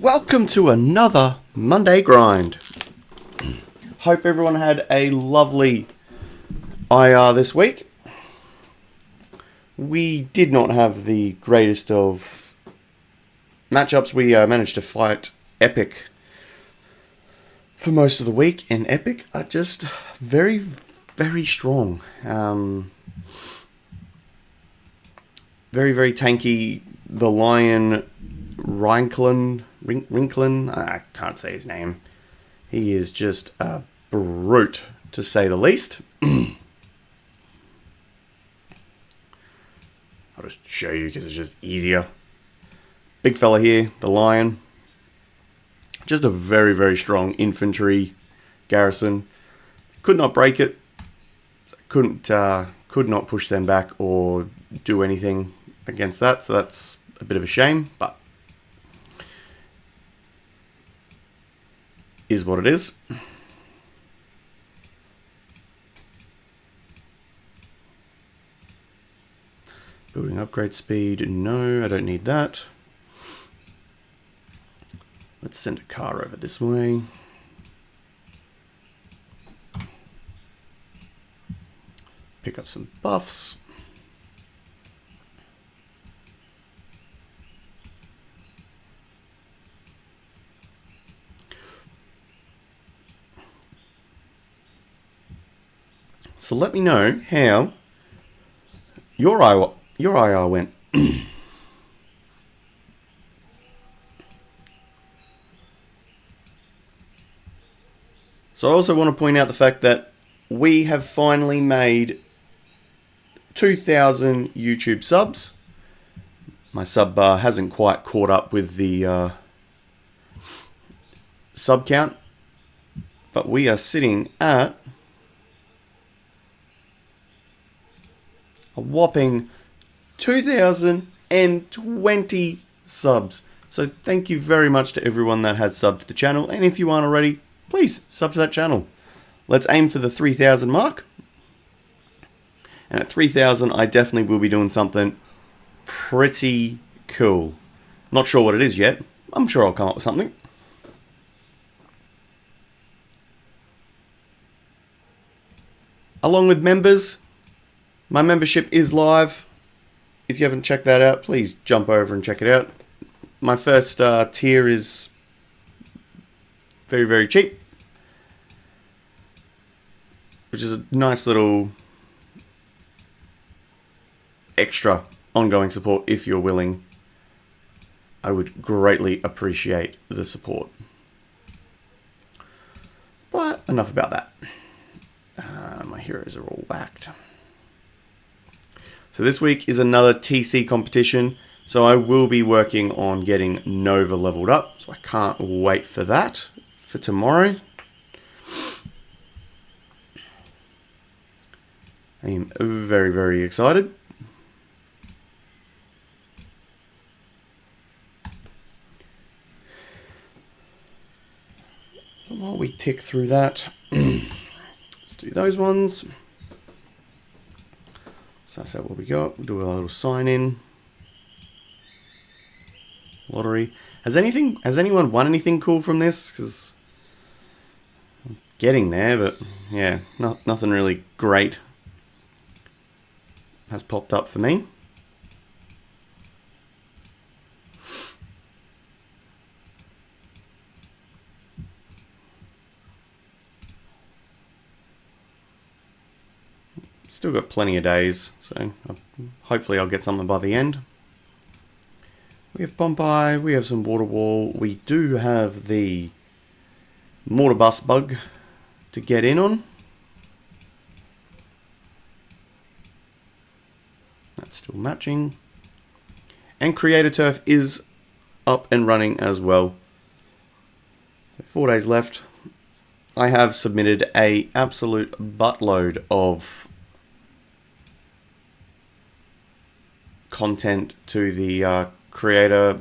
Welcome to another Monday grind. Hope everyone had a lovely IR this week. We did not have the greatest of matchups. We managed to fight Epic for most of the week, and Epic are just very, very strong. Very, very tanky. The Lion Rinklin, I can't say his name. He is just a brute, to say the least. I'll just show you because it's just easier. Big fella here, the Lion. Just a very, very strong infantry garrison. Could not break it. Could not push them back or do anything against that. So that's a bit of a shame, but is what it is. Building upgrade speed, no, I don't need that. Let's send a car over this way. Pick up some buffs. So let me know how your IR went. So I also want to point out the fact that we have finally made 2,000 YouTube subs. My sub bar hasn't quite caught up with the sub count, but we are sitting at a whopping 2,020 subs. So thank you very much to everyone that has subbed to the channel. And if you aren't already, please sub to that channel. Let's aim for the 3,000 mark. And at 3,000, I definitely will be doing something pretty cool. Not sure what it is yet. I'm sure I'll come up with something. Along with members, my membership is live. If you haven't checked that out, please jump over and check it out. My first tier is very, very cheap, which is a nice little extra ongoing support if you're willing. I would greatly appreciate the support. But enough about that. My heroes are all whacked. So this week is another TC competition. So I will be working on getting Nova leveled up. So I can't wait for that for tomorrow. I am very, very excited. While we tick through that, let's do those ones. So that's what we got. We'll do a little sign in. Lottery. Has anyone won anything cool from this? Because I'm getting there, but yeah, nothing really great has popped up for me. Still got plenty of days, so hopefully I'll get something by the end. We have Pompeii, we have some water wall. We do have the mortar bus bug to get in on. That's still matching. And Creator Turf is up and running as well. So 4 days left. I have submitted a absolute buttload of content to the Creator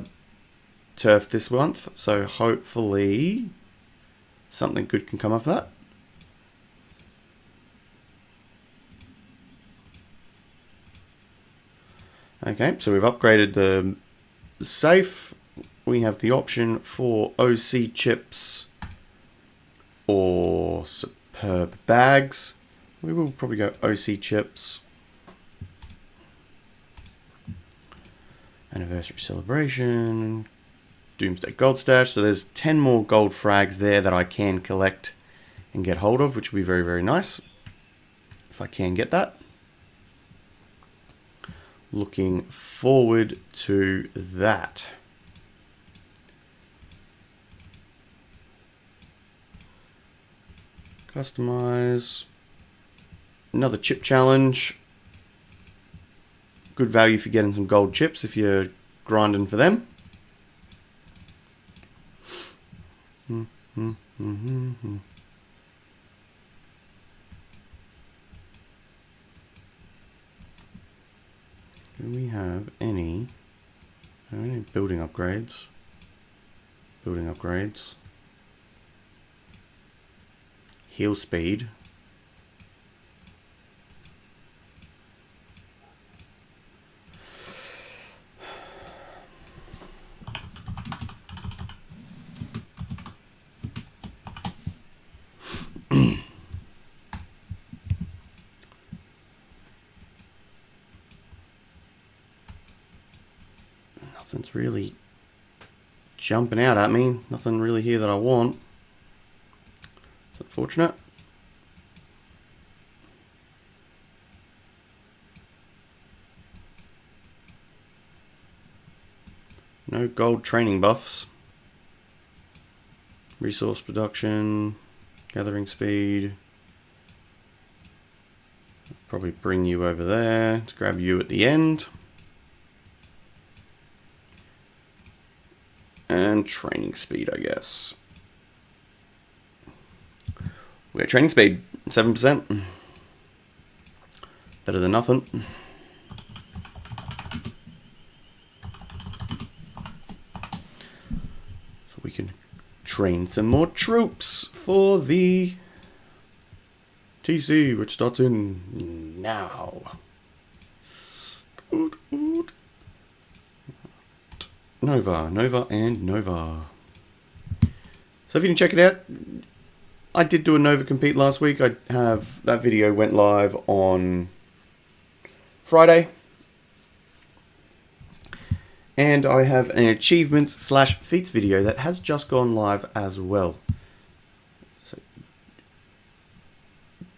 Turf this month, so hopefully something good can come of that. Okay, so we've upgraded the safe. we have the option for OC chips or superb bags. We will probably go OC chips. Anniversary celebration. Doomsday gold stash. So there's 10 more gold frags there that I can collect and get hold of, which will be very, very nice if I can get that. Looking forward to that. Customize. Another chip challenge. Good value for getting some gold chips if you're grinding for them. Do we have any building upgrades? Building upgrades. Heal speed. Nothing's really jumping out at me. Nothing really here that I want. It's unfortunate. No gold training buffs. Resource production, gathering speed. Probably bring you over there to grab you at the end. And training speed, I guess. We got training speed, 7%. Better than nothing. So we can train some more troops for the TC, which starts in now. Nova, and Nova. So if you can check it out, I did do a Nova compete last week. I have that video went live on Friday. And I have an achievements / feats video that has just gone live as well. So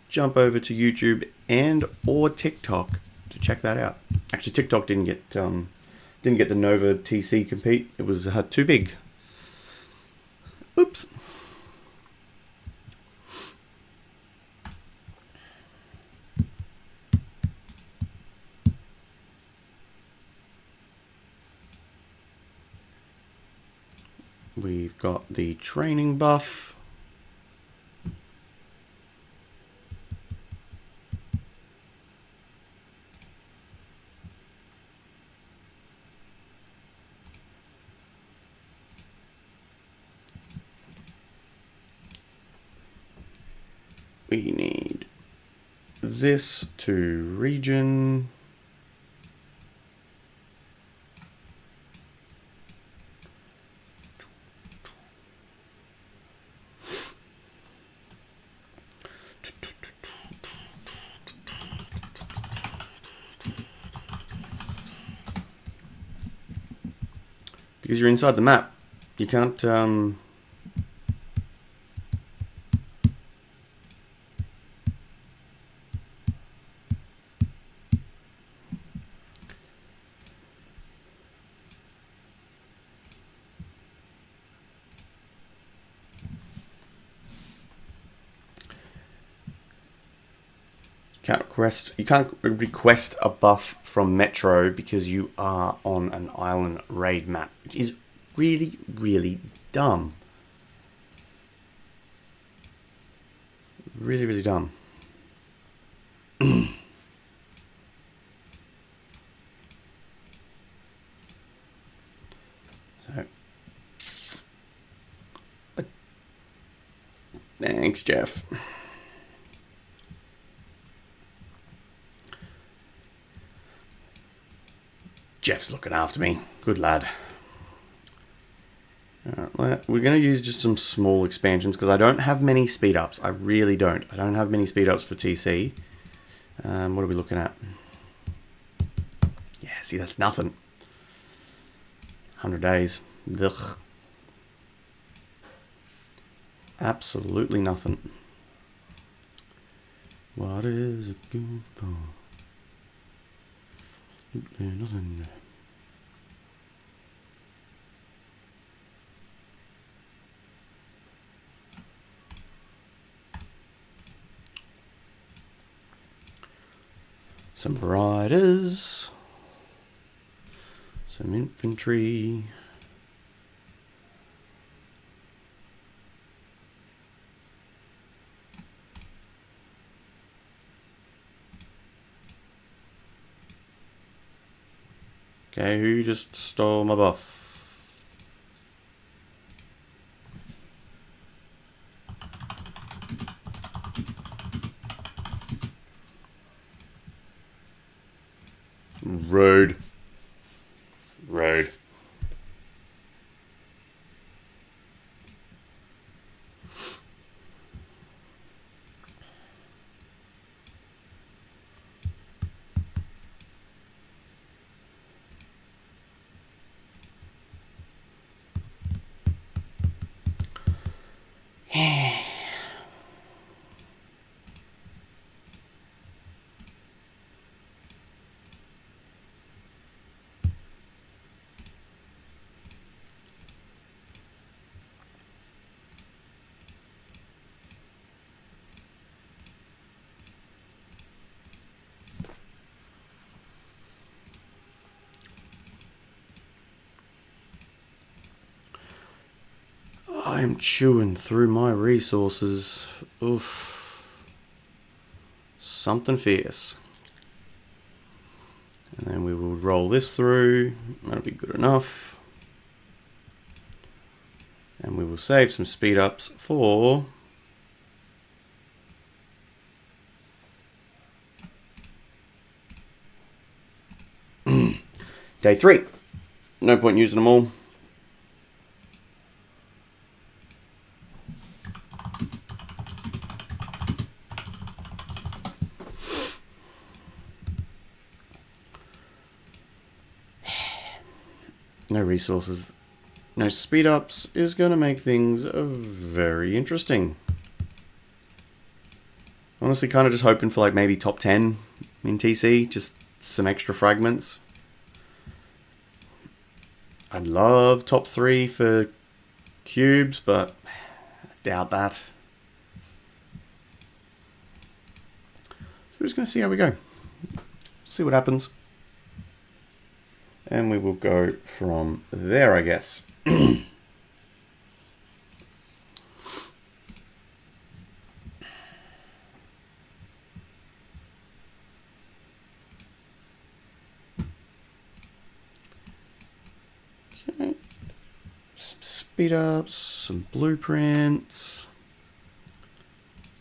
jump over to YouTube and or TikTok to check that out. Actually, TikTok didn't get the Nova TC compete. It was too big. Oops. We've got the training buff. We need this to region. Because you're inside the map, you can't you can't request a buff from Metro because you are on an island raid map, which is really, really dumb. Really, really dumb. Thanks, Jeff. Jeff's looking after me. Good lad. We're going to use just some small expansions because I don't have many speed ups. I really don't. I don't have many speed ups for TC. What are we looking at? Yeah, see, that's nothing. 100 days. Ugh. Absolutely nothing. What is it good for? Nothing. Some riders. Some infantry. Okay, who just stole my buff? Rude. Rude. I'm chewing through my resources. Oof. Something fierce. And then we will roll this through. That'll be good enough. And we will save some speed ups for day 3. No point using them all. No resources, no speed ups is going to make things very interesting. Honestly, kind of just hoping for like maybe top 10 in TC, just some extra fragments. I'd love top 3 for cubes, but I doubt that. So we're just going to see how we go. See what happens. And we will go from there, I guess. Okay. Some speed ups, some blueprints.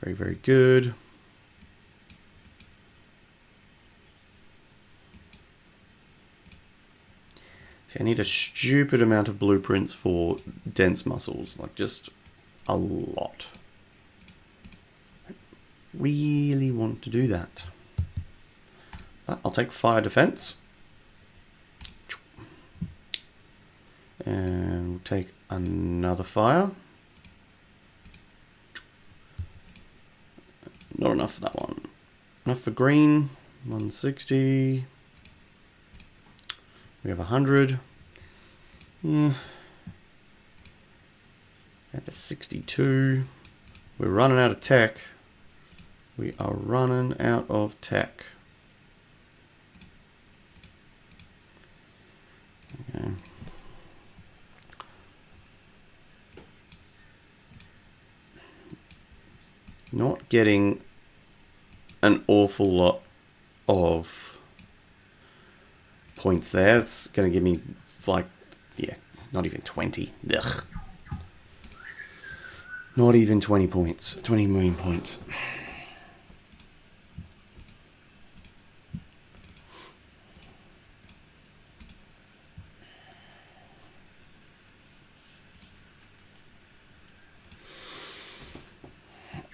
Very, very good. See, I need a stupid amount of blueprints for dense muscles, like just a lot. I really want to do that. But I'll take fire defense. And we'll take another fire. Not enough for that one. Enough for green, 160. We have 100. Yeah. At the 62. We're running out of tech. We are running out of tech. Okay. Not getting an awful lot of points there. It's going to give me like, yeah, not even 20. Ugh. Not even 20 points. 20 million points.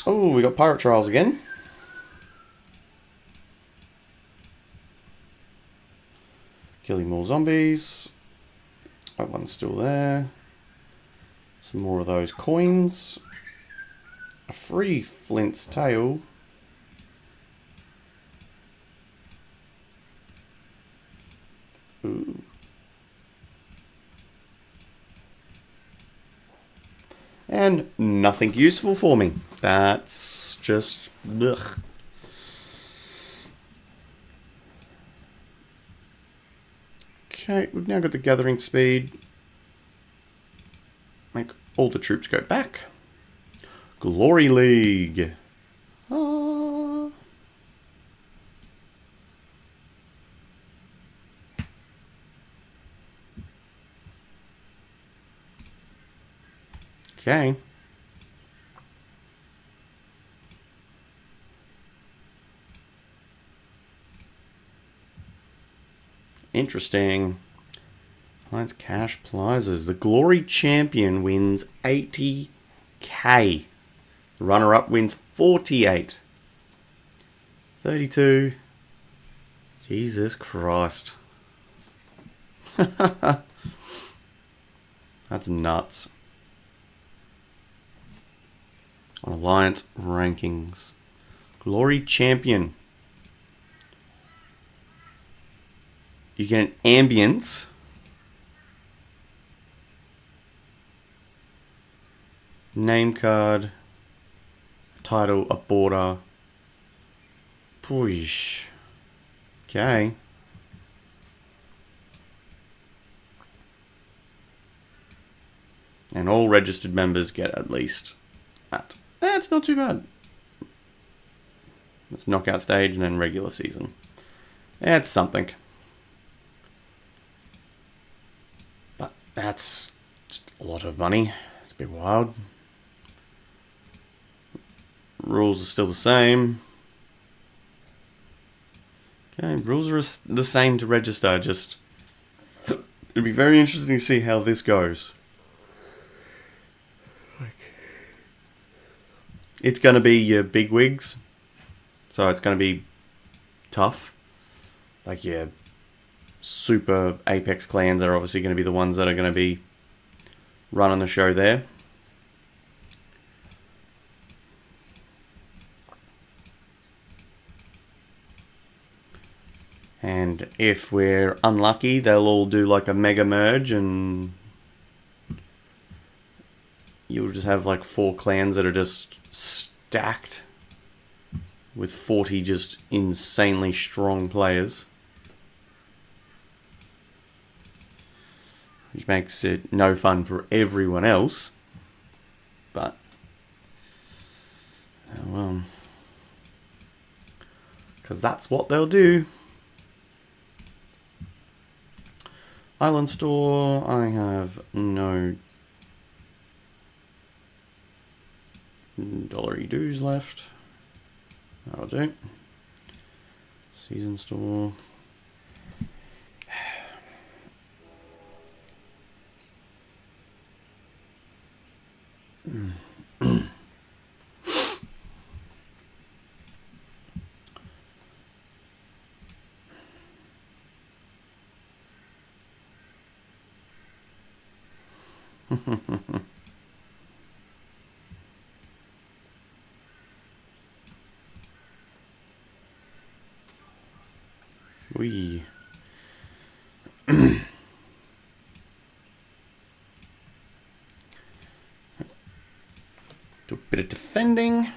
Oh, we got pirate trials again. Killing more zombies. That one's still there. Some more of those coins. A free Flint's tail. Ooh. And nothing useful for me. That's just... ugh. Okay, we've now got the gathering speed. Make all the troops go back. Glory League. Ah. Okay. Interesting. Alliance cash prizes. The Glory Champion wins 80k. The runner-up wins 48. 32. Jesus Christ. That's nuts. On Alliance rankings. Glory Champion. You get an ambience. Name card. Title, a border. Push. Okay. And all registered members get at least that. That's not too bad. It's knockout stage and then regular season. That's something. But that's just a lot of money. It's a bit wild. Rules are still the same. Okay, rules are the same to register, just... it'd be very interesting to see how this goes. It's going to be your bigwigs, so it's going to be tough. Like your super Apex clans are obviously going to be the ones that are going to be running the show there. And if we're unlucky, they'll all do like a mega merge and you'll just have like 4 clans that are just stacked with 40 just insanely strong players. Which makes it no fun for everyone else. But, oh well. Because that's what they'll do. Island store, I have no $1 dues left. That'll do. Season store. Wee. Do a bit of defending.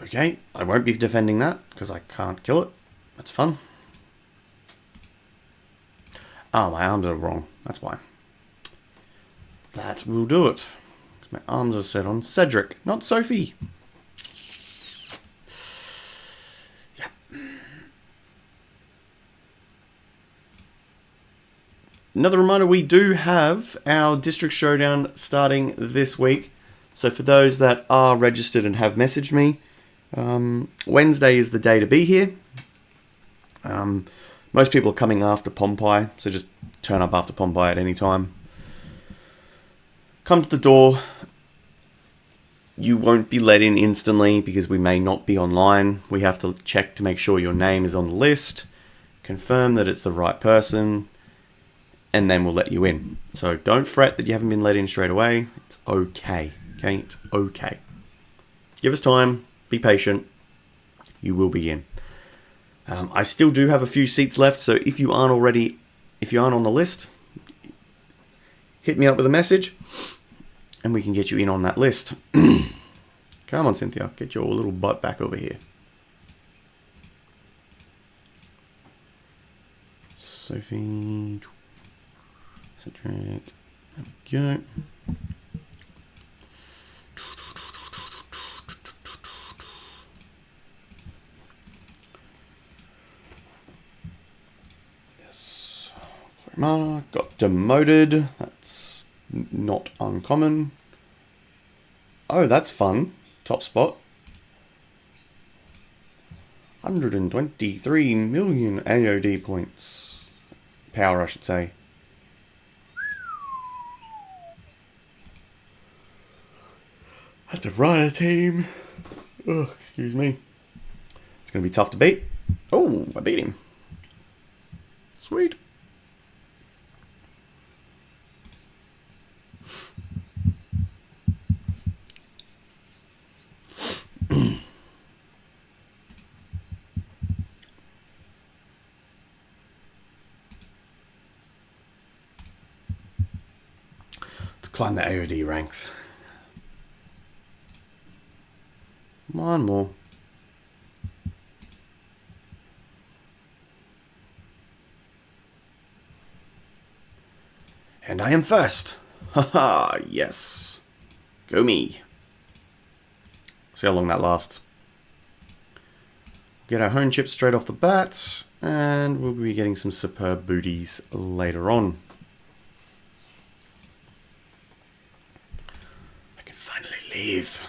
Okay, I won't be defending that because I can't kill it. That's fun. Oh, my arms are wrong. That's why. That will do it. My arms are set on Cedric, not Sophie. Yeah. Another reminder, we do have our District Showdown starting this week. So for those that are registered and have messaged me, Wednesday is the day to be here. Most people are coming after Pompeii, so just turn up after Pompeii at any time. come to the door. You won't be let in instantly because we may not be online. We have to check to make sure your name is on the list, confirm that it's the right person, and then we'll let you in. So don't fret that you haven't been let in straight away. It's okay. Okay, it's okay. Give us time. Be patient. You will be in. I still do have a few seats left, so if you aren't on the list, hit me up with a message, and we can get you in on that list. Come on, Cynthia, get your little butt back over here. Sophie, Cedric, there we go. Got demoted. That's not uncommon. Oh, that's fun. Top spot. 123 million AOD points. Power, I should say. That's a rider team. Oh, excuse me. It's going to be tough to beat. Oh, I beat him. Sweet. Let's climb the AOD ranks. One more. And I am first. Haha, yes. Go me. See how long that lasts. Get our home chips straight off the bat, and we'll be getting some superb booties later on. I can finally leave.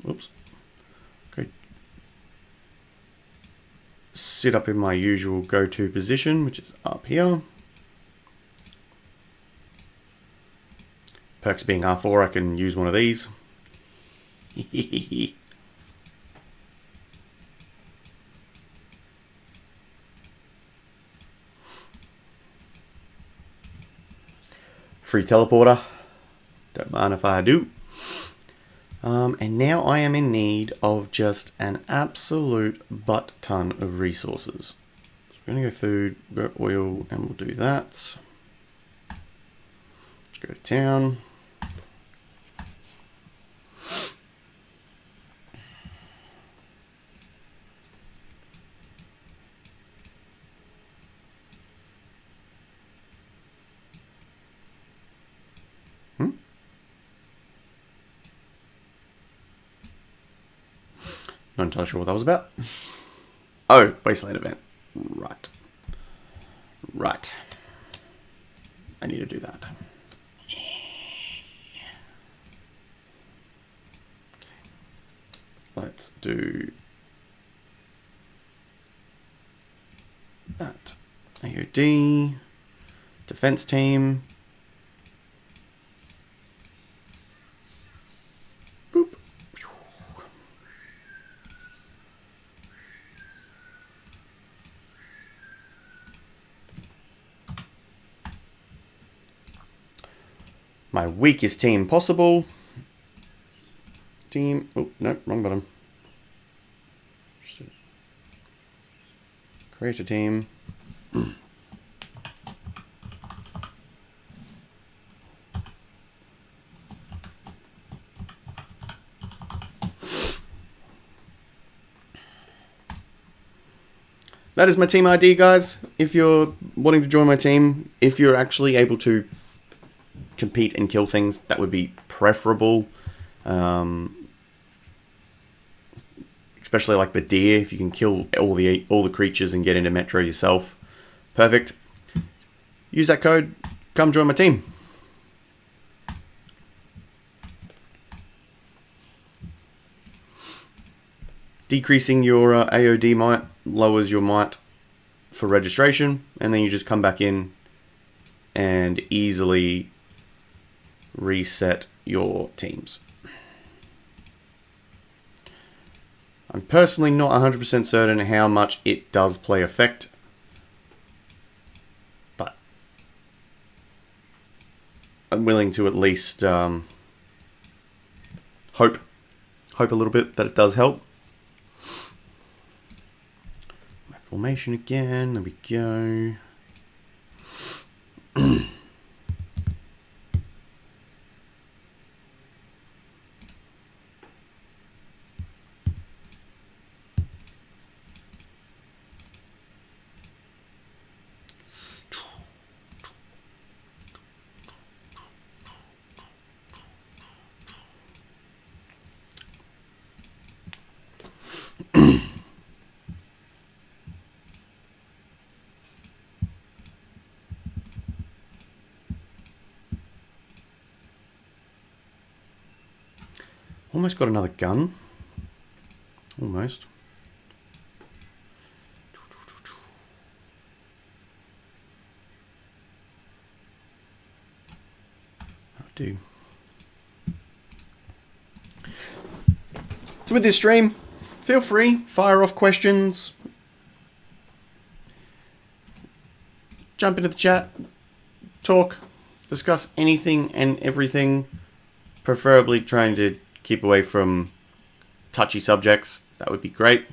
Oops. Okay. Sit up in my usual go-to position, which is up here. Perks being R4, I can use one of these. Free teleporter. Don't mind if I do. And now I am in need of just an absolute butt ton of resources. So we're going to go food, go oil, and we'll do that. Let's go to town. Not entirely sure what that was about. Oh, wasteland event. Right. Right. I need to do that. Let's do that. AOD. Defense team. Boop. My weakest team possible. Team. Oh, no, wrong button. Create a team. That is my team ID, guys. If you're wanting to join my team, if you're actually able to compete and kill things, that would be preferable. Especially like the deer, if you can kill all the creatures and get into Metro yourself. Perfect. Use that code. Come join my team. Decreasing your AOD might lowers your might for registration, and then you just come back in and easily reset your teams. I'm personally not 100% certain how much it does play effect, but I'm willing to at least hope a little bit that it does help. My formation again, there we go. Almost got another gun. Almost. I'll do. So with this stream, feel free, fire off questions. Jump into the chat, talk, discuss anything and everything, preferably trying to keep away from touchy subjects. That would be great.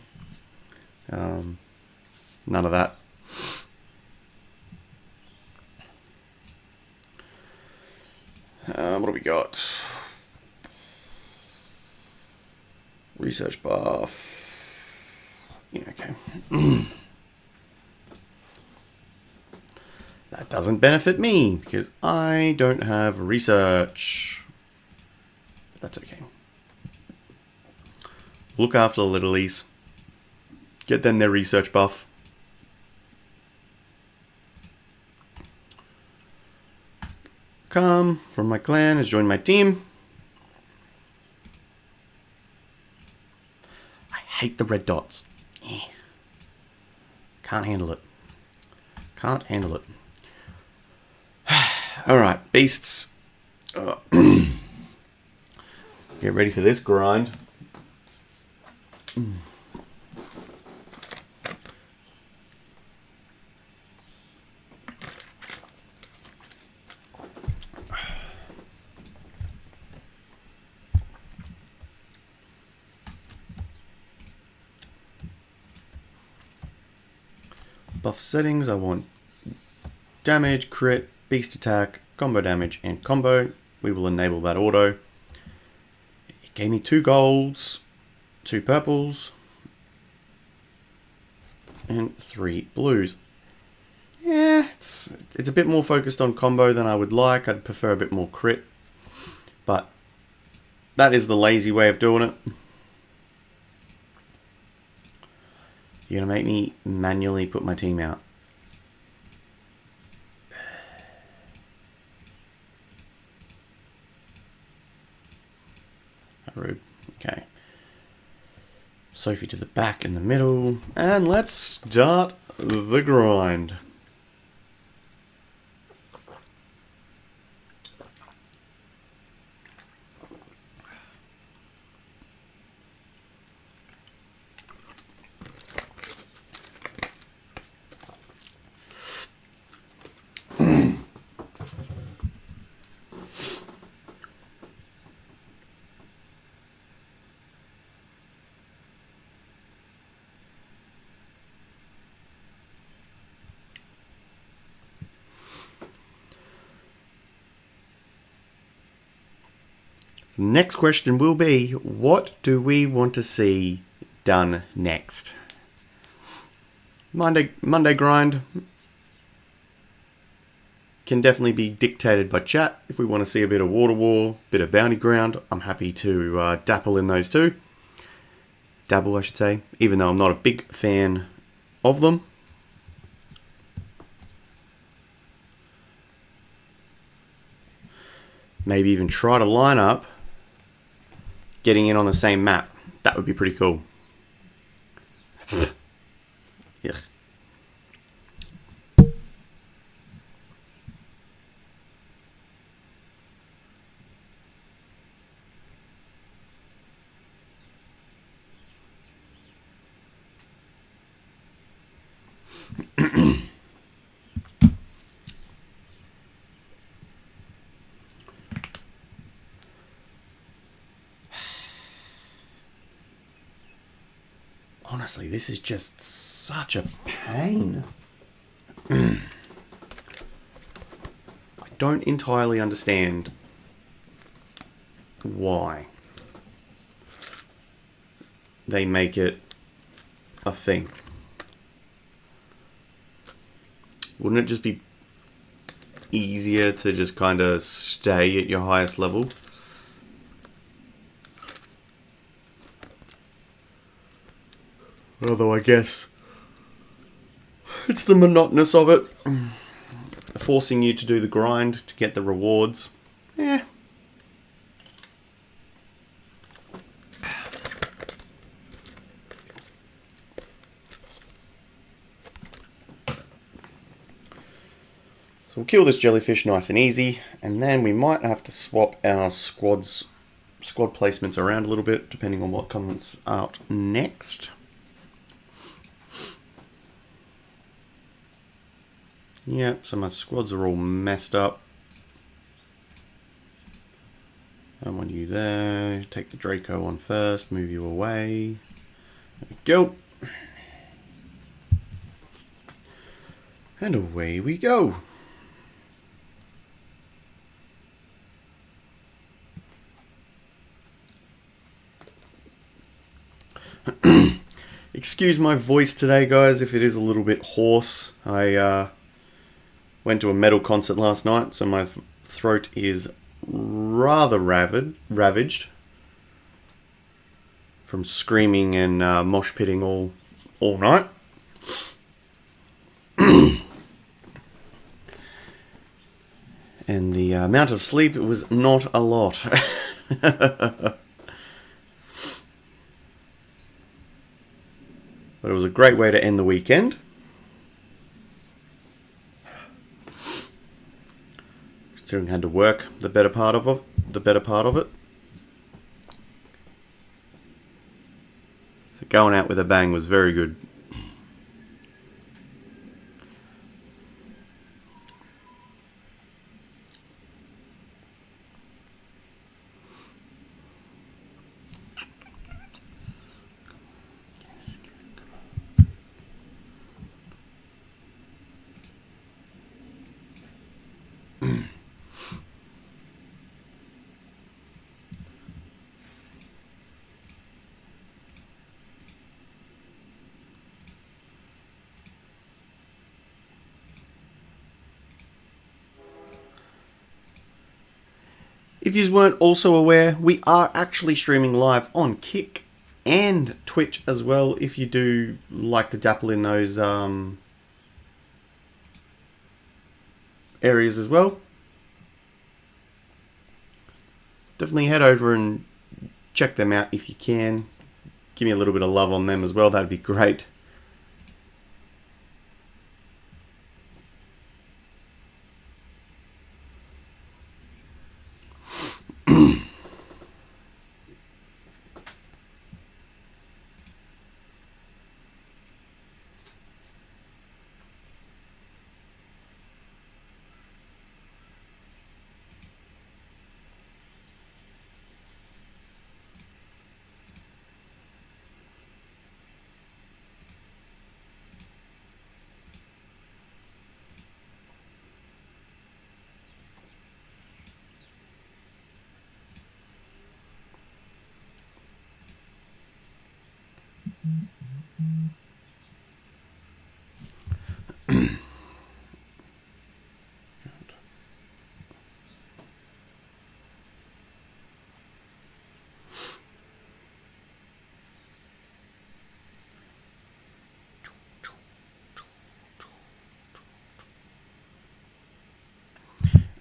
None of that. What do we got? Research buff. Yeah, okay. That doesn't benefit me because I don't have research. That's okay. Look after the littlies. Get them their research buff. Come from my clan has joined my team. I hate the red dots. Can't handle it. Can't handle it. Alright, beasts. Get ready for this grind. Buff settings, I want damage, crit, beast attack, combo damage, and combo. We will enable that auto. It gave me 2 golds, 2 purples, and 3 blues. Yeah, it's a bit more focused on combo than I would like. I'd prefer a bit more crit, but that is the lazy way of doing it. You're gonna make me manually put my team out. Rude. Okay. Sophie to the back in the middle. And let's start the grind. The next question will be, what do we want to see done next? Monday grind can definitely be dictated by chat. If we want to see a bit of water war, bit of bounty ground, I'm happy to dabble in those too. Dabble, I should say, even though I'm not a big fan of them. Maybe even try to line up getting in on the same map. That would be pretty cool. Yeah. Honestly, this is just such a pain. I don't entirely understand why they make it a thing. Wouldn't it just be easier to just kind of stay at your highest level? Although I guess it's the monotonous of it. Forcing you to do the grind to get the rewards. Eh. So we'll kill this jellyfish nice and easy, and then we might have to swap our squad placements around a little bit, depending on what comes out next. Yep, so my squads are all messed up. I want you there. Take the Draco on first, move you away. There we go. And away we go. Excuse my voice today, guys, if it is a little bit hoarse. I went to a metal concert last night, so my throat is rather ravaged from screaming and mosh pitting all night. And the amount of sleep, it was not a lot. But it was a great way to end the weekend. Considering I had to work the better part of it. So going out with a bang was very good. If you weren't also aware, we are actually streaming live on Kick and Twitch as well, if you do like to dabble in those areas as well. Definitely head over and check them out if you can. Give me a little bit of love on them as well, that'd be great.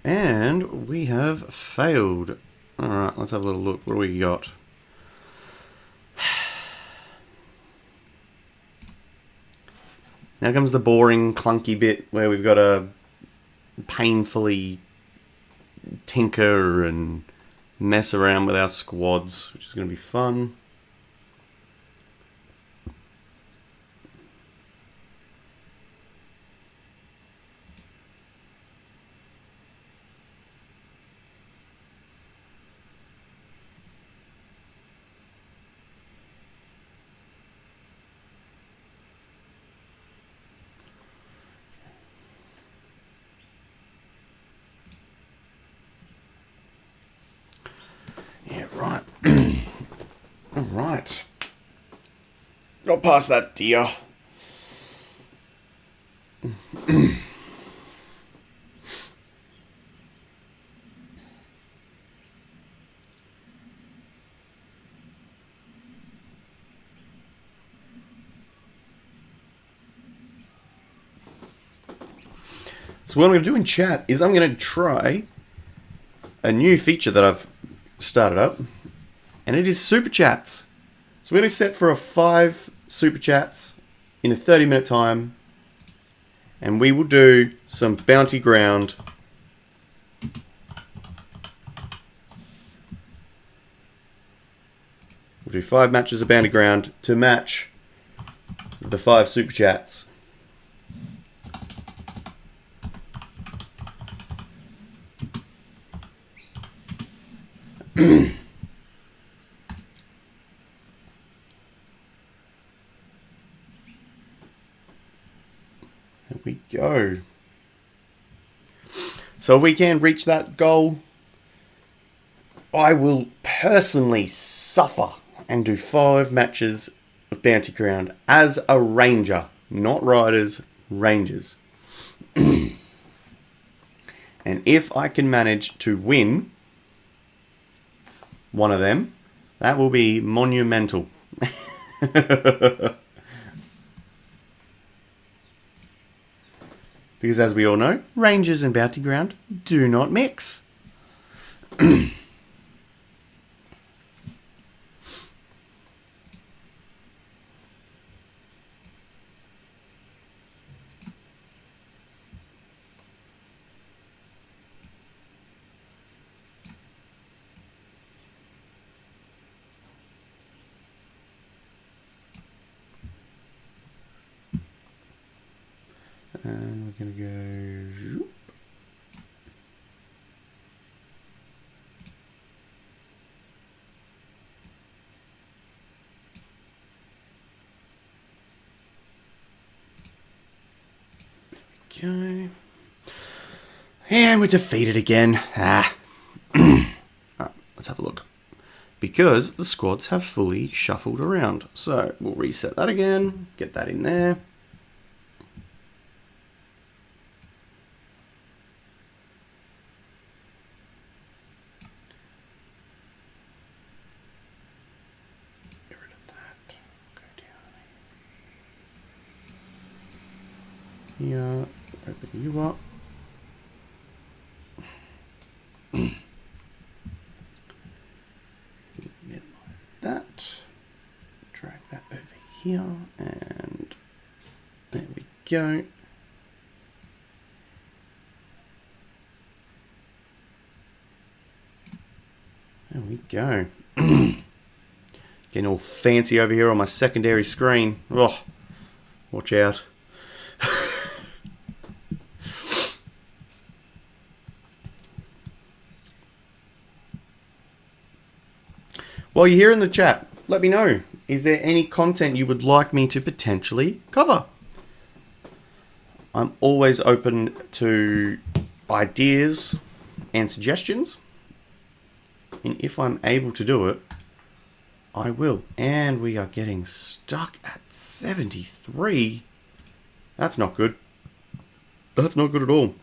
And we have failed. Alright, let's have a little look. What do we got? Now comes the boring, clunky bit where we've got to painfully tinker and mess around with our squads, which is going to be fun. past that deer. So what I'm going to do in chat is I'm going to try a new feature that I've started up, and it is super chats. So we're going to set for a 5 super chats in a 30-minute time, and we will do some bounty ground. We'll do 5 matches of bounty ground to match the 5 super chats. There we go. So if we can reach that goal, I will personally suffer and do 5 matches of bounty ground as a ranger, not riders, rangers. And if I can manage to win one of them, that will be monumental. Because as we all know, rangers and bounty ground do not mix. And we're going to go... Zoop. There we go. And we're defeated again. Right, let's have a look. Because the squads have fully shuffled around. So we'll reset that again. Get that in there. Yeah, open you up. Minimize that. Drag that over here, and there we go. There we go. Getting all fancy over here on my secondary screen. Oh, watch out. While you're here in the chat, let me know. Is there any content you would like me to potentially cover? I'm always open to ideas and suggestions. And if I'm able to do it, I will. And we are getting stuck at 73. That's not good. That's not good at all.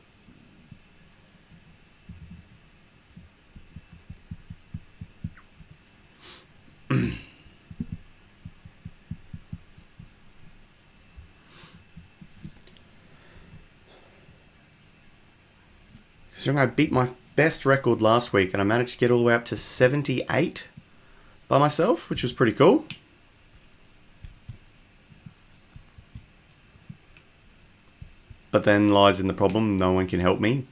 So I beat my best record last week and I managed to get all the way up to 78 by myself, which was pretty cool. But then lies in the problem, no one can help me.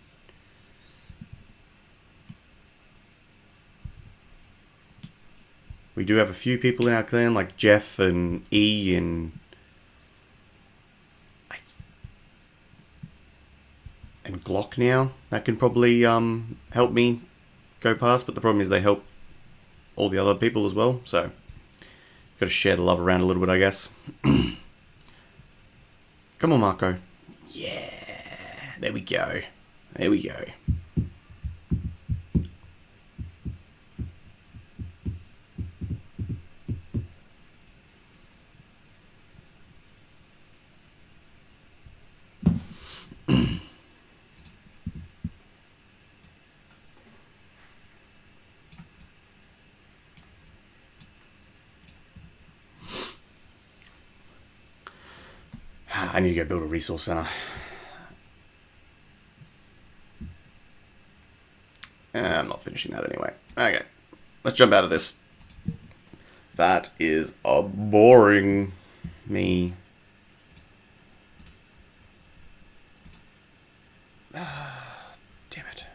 We do have a few people in our clan, like Jeff and E and Glock now. That can probably help me go past, but the problem is they help all the other people as well, so got to share the love around a little bit, I guess. Come on, Marco. Yeah, there we go. There we go. I need to go build a resource center. I'm not finishing that anyway. Okay, let's jump out of this. That is boring me. Damn it.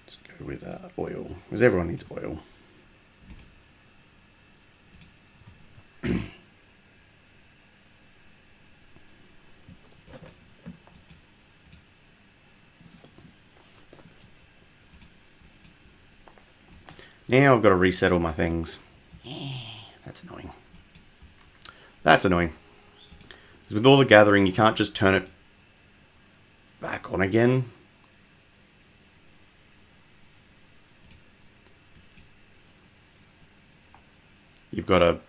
Let's go with oil, because everyone needs oil. Now I've got to reset all my things. That's annoying. That's annoying. Because with all the gathering, you can't just turn it back on again. You've got to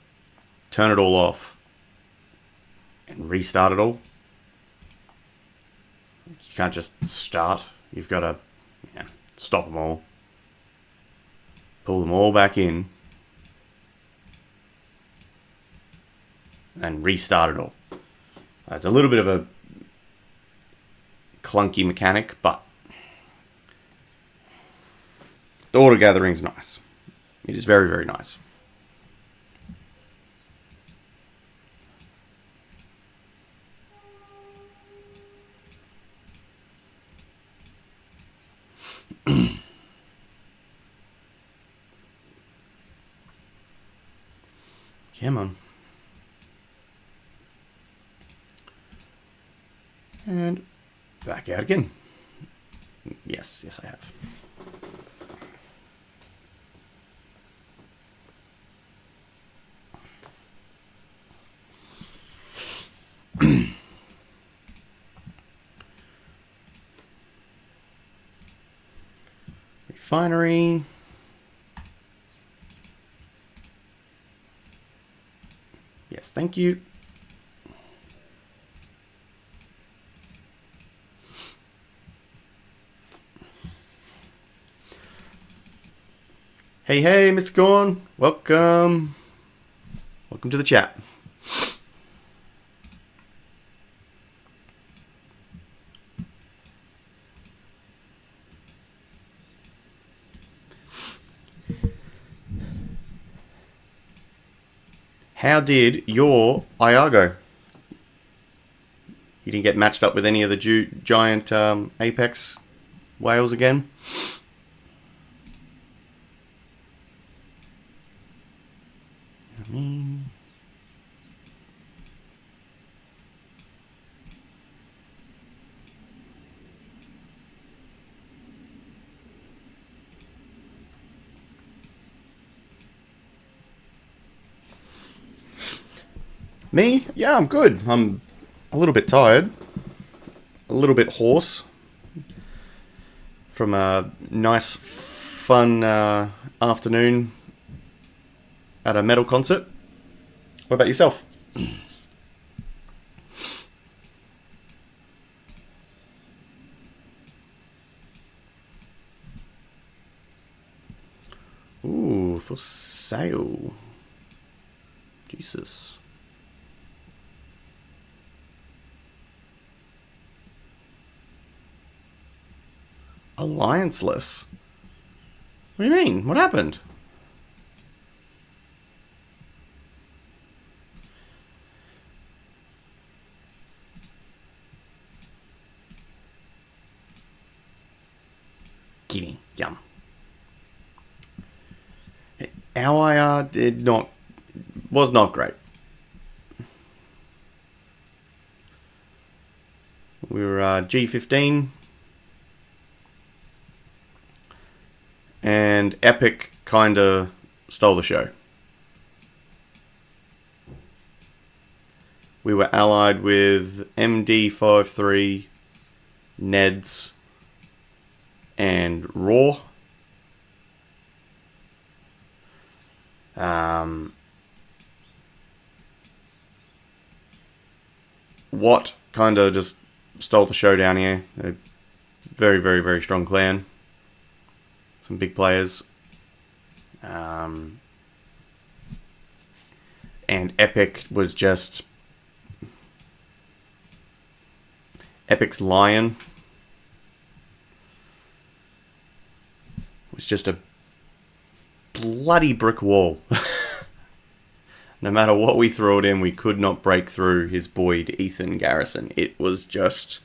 turn it all off and restart it all. You can't just start. You've got to stop them all. Pull them all back in. And restart it all. It's a little bit of a clunky mechanic, but the auto gathering's nice. It is very, very nice. Come on. And back out again. Yes, I have. Refinery. Yes, thank you. Hey, Mr. Gorn. Welcome. Welcome to the chat. How did your Iago? You didn't get matched up with any of the giant apex whales again? Me? Yeah, I'm good. I'm a little bit tired. A little bit hoarse. From a nice, fun afternoon at a metal concert. What about yourself? Ooh, for sale. Jesus. Allianceless? What do you mean? What happened? Gimme. Yum. Our IR was not great. We were G15. And Epic kinda stole the show. We were allied with MD53, Neds, and Raw. Watt kind of just stole the showdown here. A very, very, very strong clan. Some big players. And Epic was just... Epic's Lion was just a bloody brick wall. No matter what we threw at him, we could not break through his Boyd Ethan Garrison. It was just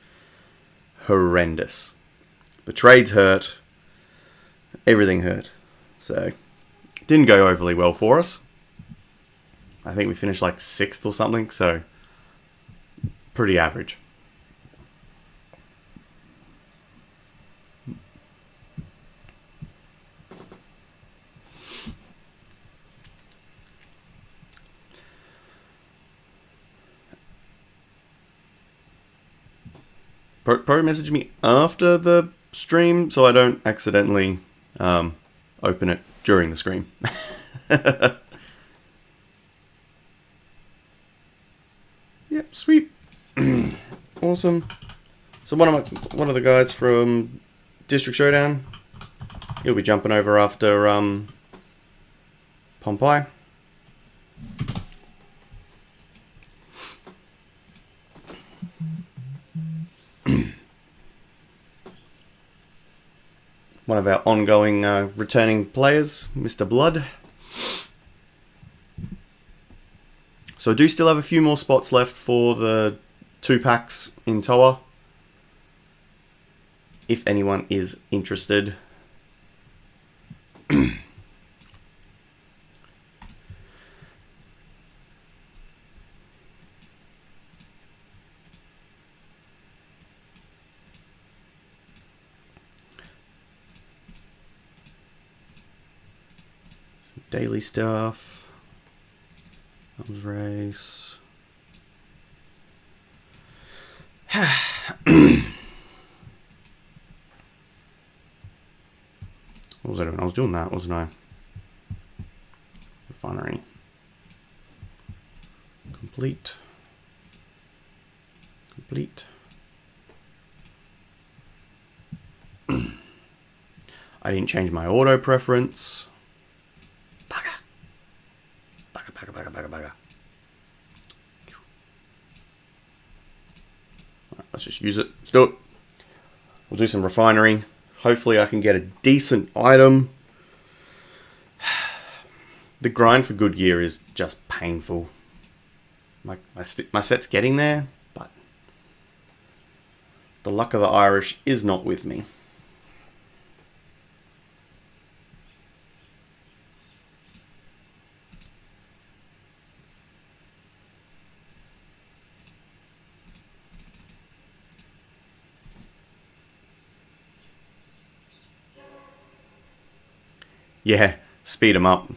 horrendous. The trades hurt. Everything hurt. So, didn't go overly well for us. I think we finished like 6th or something, so pretty average. Probably message me after the stream so I don't accidentally open it during the stream. Yep, sweet. Awesome. So one of the guys from District Showdown, he'll be jumping over after Pompeii. One of our ongoing returning players, Mr. Blood. So I do still have a few more spots left for the 2 packs in Toa. If anyone is interested. Daily stuff. Arms race. What was I doing? I was doing that, wasn't I? Refinery. Complete. Complete. I didn't change my auto preference. Bugger. Right, let's just use it. Let's do it. We'll do some refinery. Hopefully I can get a decent item. The grind for good gear is just painful. My set's getting there, but the luck of the Irish is not with me. Yeah, speed them up.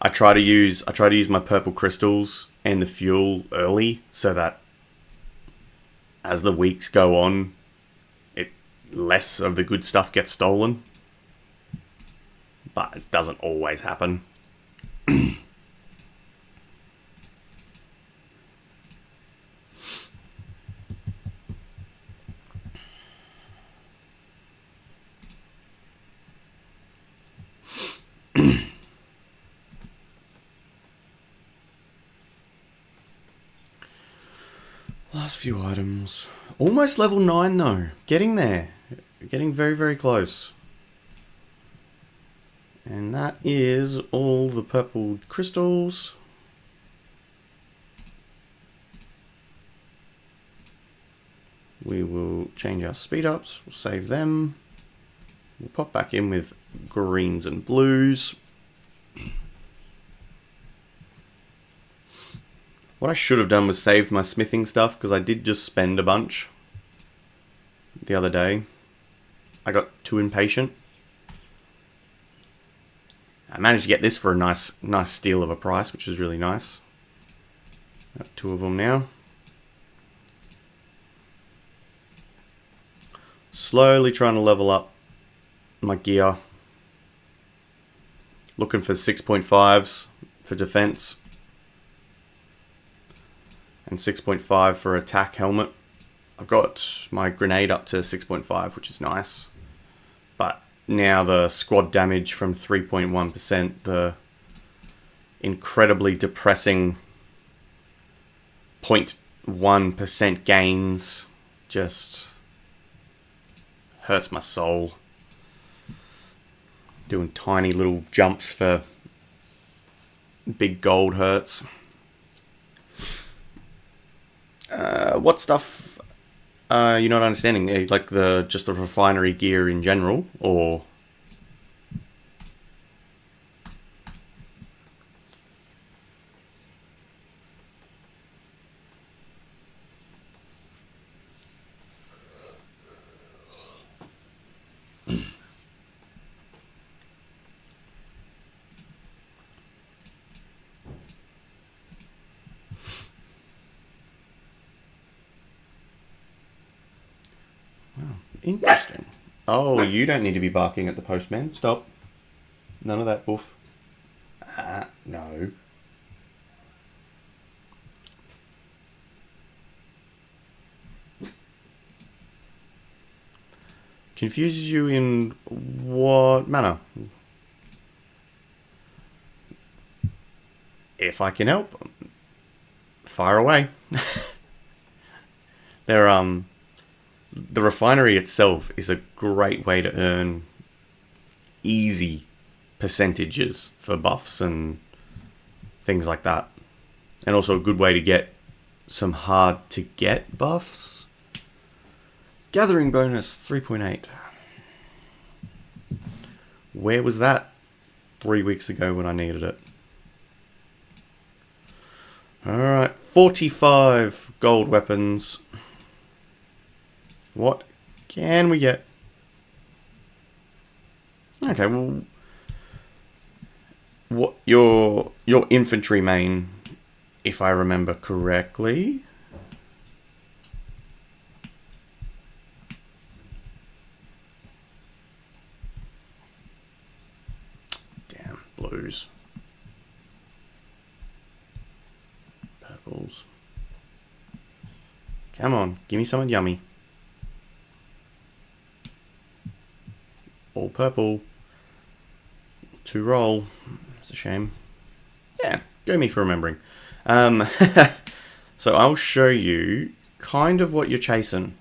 I try to use my purple crystals and the fuel early so that as the weeks go on, less of the good stuff gets stolen. But it doesn't always happen. Last few items. Almost level 9 though. Getting there. Getting very, very close. And that is all the purple crystals. We will change our speed ups. We'll save them. We'll pop back in with greens and blues. What I should have done was saved my smithing stuff, because I did just spend a bunch the other day. I got too impatient. I managed to get this for a nice steal of a price, which is really nice. Got 2 of them now. Slowly trying to level up my gear. Looking for 6.5s. for defense. And 6.5 for attack helmet. I've got my grenade up to 6.5, which is nice. But now the squad damage from 3.1%, the incredibly depressing 0.1% gains just hurts my soul. Doing tiny little jumps for big gold hurts. What stuff you're not understanding? Like just the refinery gear in general, or? Interesting. Oh, you don't need to be barking at the postman. Stop. None of that, boof. No. Confuses you in what manner? If I can help, fire away. The refinery itself is a great way to earn easy percentages for buffs and things like that. And also a good way to get some hard to get buffs. Gathering bonus 3.8. Where was that 3 weeks ago when I needed it? Alright, 45 gold weapons. What can we get? Okay, well, what your infantry main, if I remember correctly. Damn, blues. Purples. Come on, give me something yummy. All purple. To roll. It's a shame. Yeah, go me for remembering. So I'll show you kind of what you're chasing.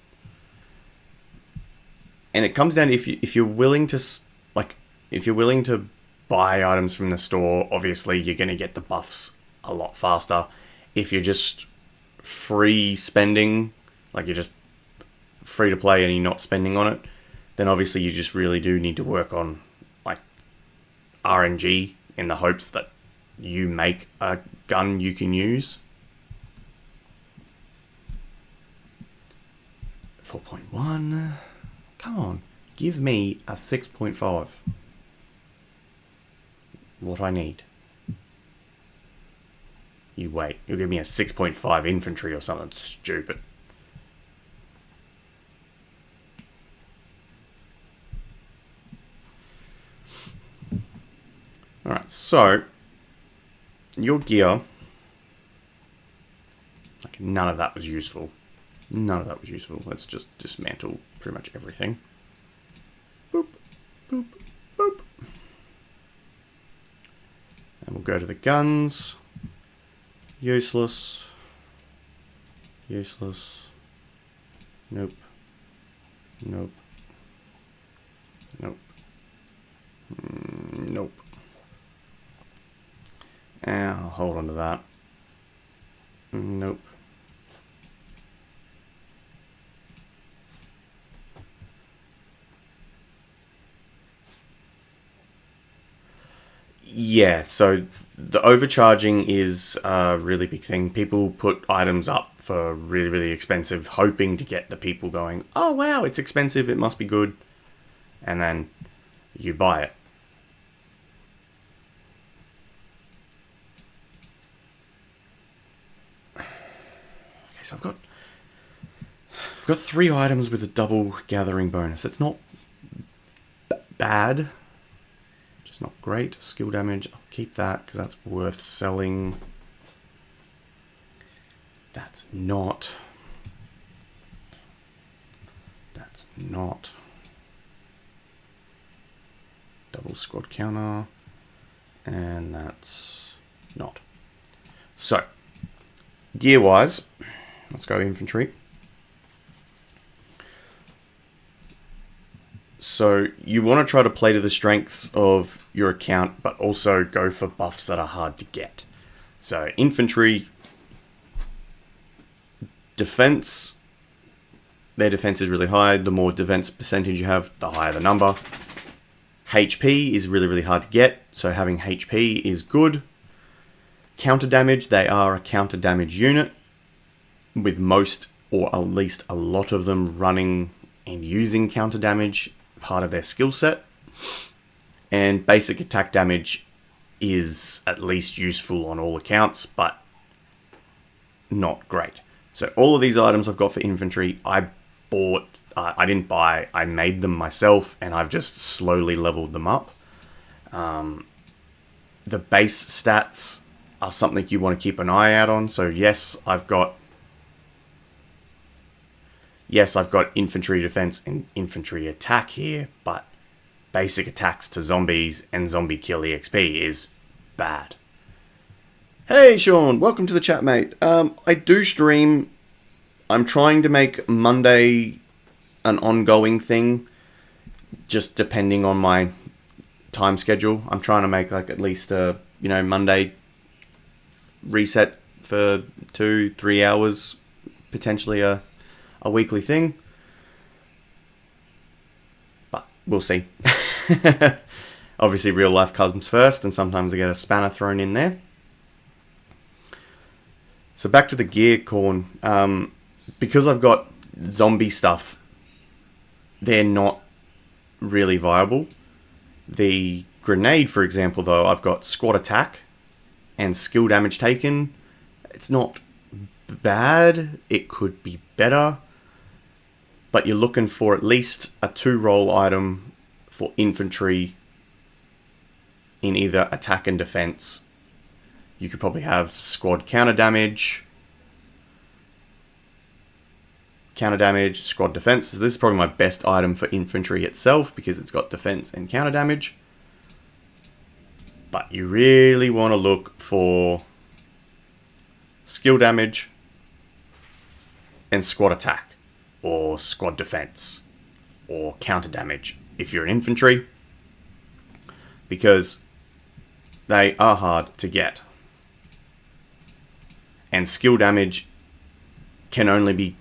And it comes down to if you're willing to buy items from the store, obviously you're going to get the buffs a lot faster. If you're just free spending, like you're just free to play and you're not spending on it, then obviously you just really do need to work on like RNG in the hopes that you make a gun you can use. 4.1. Come on, give me a 6.5. What I need. You wait, you'll give me a 6.5 infantry or something stupid. Alright, so your gear, like none of that was useful. None of that was useful. Let's just dismantle pretty much everything. Boop, boop, boop. And we'll go to the guns. Useless. Useless. Nope. Nope. Nope. Nope. I'll hold on to that. Nope. Yeah, so the overcharging is a really big thing. People put items up for really, really expensive, hoping to get the people going, oh wow, it's expensive, it must be good. And then you buy it. So I've got 3 items with a double gathering bonus. It's not bad. Just It's not great. Skill damage, I'll keep that because that's worth selling. That's not. Double squad counter. And that's not. So, gear-wise, let's go infantry. So, you want to try to play to the strengths of your account, but also go for buffs that are hard to get. So, infantry, defense, their defense is really high. The more defense percentage you have, the higher the number. HP is really, really hard to get, so having HP is good. Counter damage, they are a counter damage unit, with most, or at least a lot of them, running and using counter damage, part of their skill set. And basic attack damage is at least useful on all accounts, but not great. So all of these items I've got for infantry, I didn't buy, I made them myself, and I've just slowly leveled them up. The base stats are something you want to keep an eye out on. So yes, I've got infantry defense and infantry attack here, but basic attacks to zombies and zombie kill EXP is bad. Hey Sean, welcome to the chat, mate. I do stream. I'm trying to make Monday an ongoing thing, just depending on my time schedule. I'm trying to make like at least a Monday reset for 2-3 hours, potentially a weekly thing, but we'll see. Obviously real life comes first, and sometimes I get a spanner thrown in there. So back to the gear, Corn. Because I've got zombie stuff, they're not really viable. The grenade, for example, though, I've got squad attack and skill damage taken. It's not bad. It could be better. But you're looking for at least a 2-roll item for infantry in either attack and defense. You could probably have squad counter damage, squad defense. So this is probably my best item for infantry itself because it's got defense and counter damage. But you really want to look for skill damage and squad attack, or squad defense, or counter damage if you're an infantry, because they are hard to get. And skill damage can only be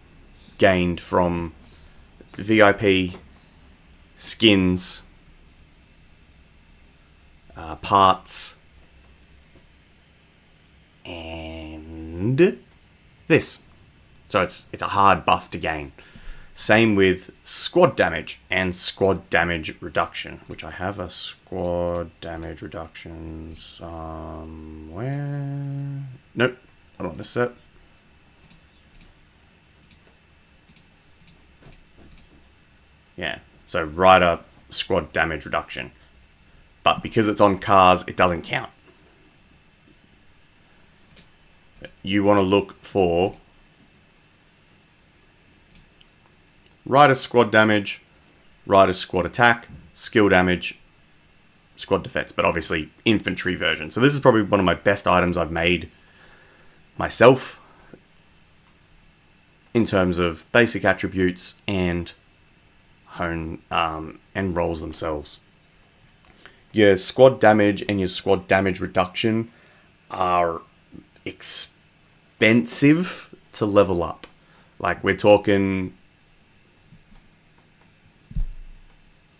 gained from VIP, skins, parts, and this. So it's a hard buff to gain. Same with squad damage and squad damage reduction, which I have a squad damage reduction somewhere. Nope, I don't want this set. Yeah, so rider squad damage reduction. But because it's on cars, it doesn't count. You want to look for rider squad damage, rider squad attack, skill damage, squad defense, but obviously infantry version. So this is probably one of my best items I've made myself in terms of basic attributes and and rolls themselves. Your squad damage and your squad damage reduction are expensive to level up. Like, we're talking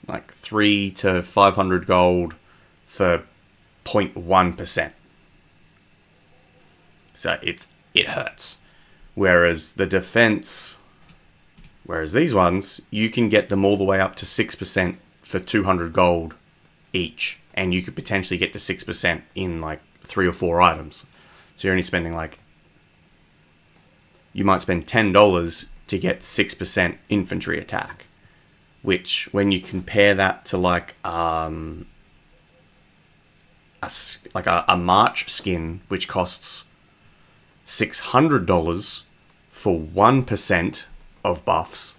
like 300 to 500 gold for 0.1%. So it hurts. Whereas the defense, these ones, you can get them all the way up to 6% for 200 gold each. And you could potentially get to 6% in like 3 or 4 items. So you're only spending you might spend $10 to get 6% infantry attack. Which, when you compare that to a March skin, which costs $600 for 1% of buffs,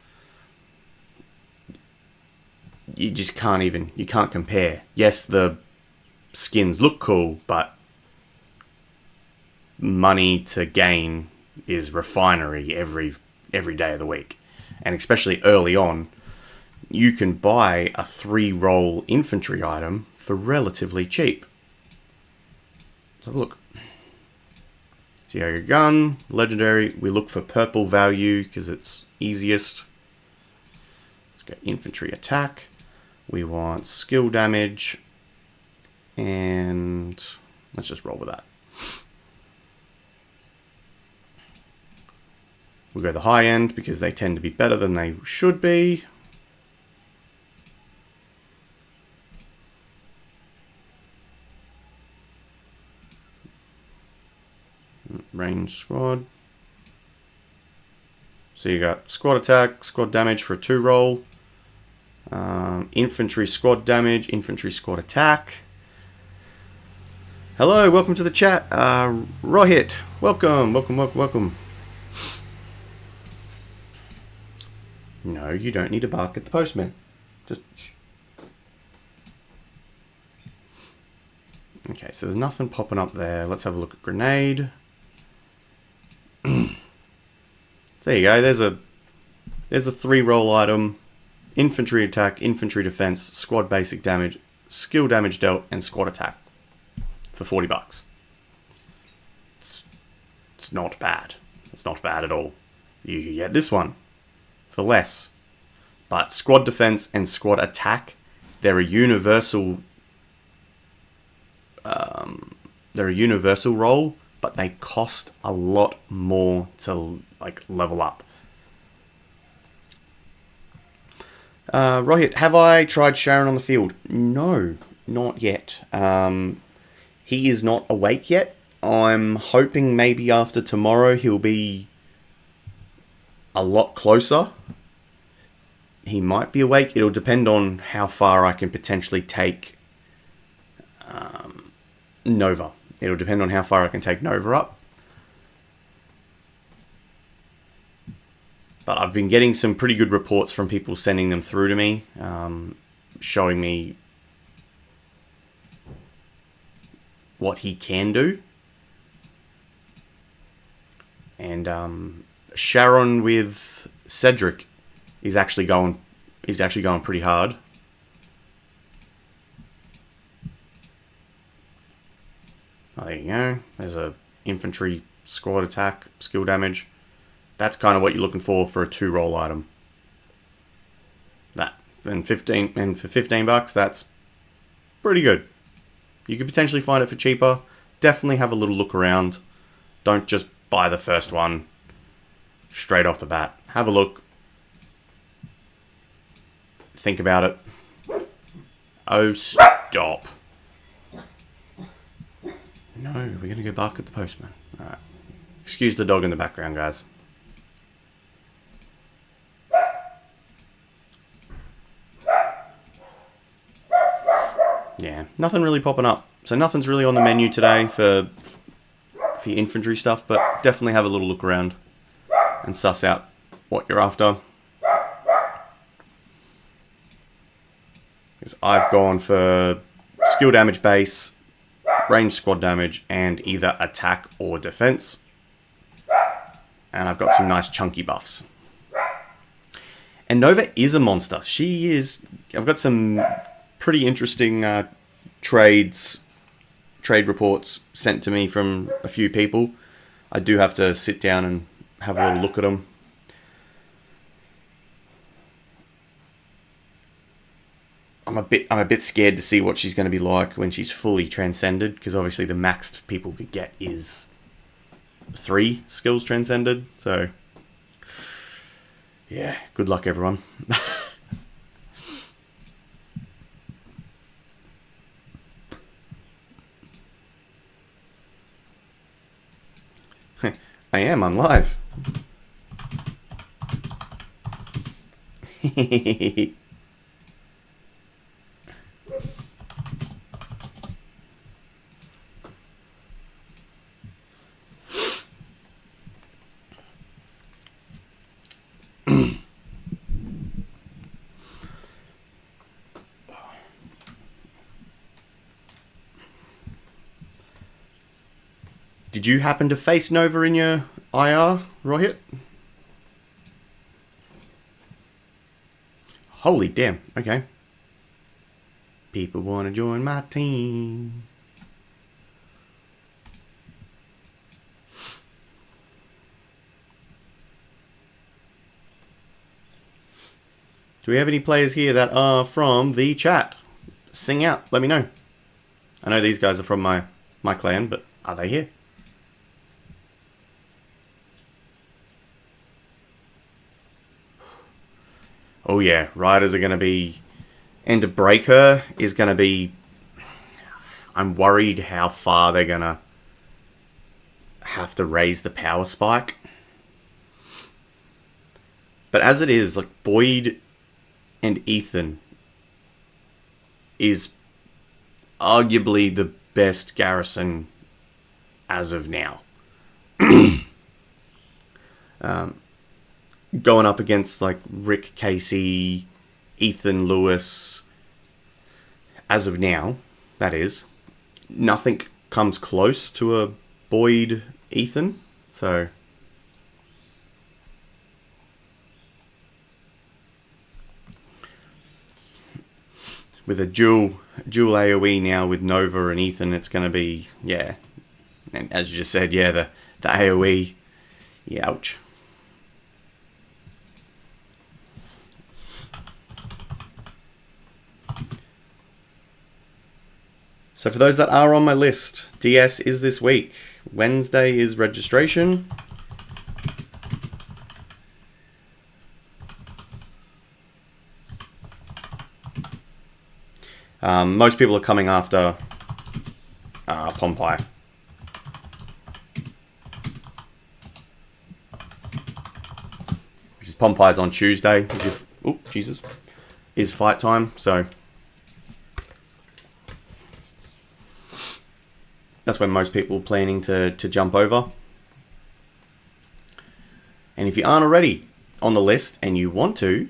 you just you can't compare. Yes, the skins look cool, but money to gain is Refinery every day of the week. And especially early on, you can buy a 3-roll infantry item for relatively cheap. Let's have a look. So you have your gun, legendary. We look for purple value because it's easiest. Let's go infantry attack. We want skill damage. And let's just roll with that. We'll go the high end because they tend to be better than they should be. Range squad. So you got squad attack, squad damage for a 2-roll. Infantry squad damage, infantry squad attack. Hello, welcome to the chat. Rohit, welcome. No, you don't need to bark at the postman. Just shh. Okay, so there's nothing popping up there. Let's have a look at grenade. There you go. There's a 3-roll item. Infantry attack, infantry defense, squad basic damage, skill damage dealt, and squad attack for $40. It's not bad. It's not bad at all. You can get this one for less. But squad defense and squad attack, they're a universal roll, but they cost a lot more to level up. Rohit, have I tried Sharon on the field? No, not yet. He is not awake yet. I'm hoping maybe after tomorrow he'll be a lot closer. He might be awake. It'll depend on how far I can potentially take Nova. It'll depend on how far I can take Nova up. But I've been getting some pretty good reports from people sending them through to me, showing me what he can do. And Sharon with Cedric is actually going pretty hard. Oh, there you go. There's a infantry squad attack, skill damage. That's kind of what you're looking for a 2-roll item. That for $15, that's pretty good. You could potentially find it for cheaper. Definitely have a little look around. Don't just buy the first one straight off the bat. Have a look. Think about it. Oh, stop. No, we're going to go bark at the postman. Alright. Excuse the dog in the background, guys. Yeah, nothing really popping up. So nothing's really on the menu today for your infantry stuff, but definitely have a little look around and suss out what you're after. Because I've gone for skill damage base, range squad damage, and either attack or defense. And I've got some nice chunky buffs. And Nova is a monster. She is... I've got some pretty interesting trade reports sent to me from a few people. I do have to sit down and have a little look at them. I'm a bit scared to see what she's going to be like when she's fully transcended, because obviously the maxed people could get is 3 skills transcended. So yeah, good luck everyone. I'm live. Did you happen to face Nova in your IR, Rohit? Holy damn, okay. People want to join my team. Do we have any players here that are from the chat? Sing out, let me know. I know these guys are from my clan, but are they here? Oh yeah, riders are going to be... Ender Breaker is going to be... I'm worried how far they're going to have to raise the power spike. But as it is, like, Boyd and Ethan is arguably the best garrison as of now. Going up against like Rick Casey, Ethan Lewis, as of now, that is, nothing comes close to a Boyd Ethan. So with a dual AoE now with Nova and Ethan, it's going to be, yeah. And as you just said, yeah, the AoE, yeah, ouch. So for those that are on my list, DS is this week. Wednesday is registration. Most people are coming after Pompeii. Which is Pompeii's on Tuesday. Oh, Jesus. Is fight time, so... That's when most people are planning to jump over. And if you aren't already on the list and you want to,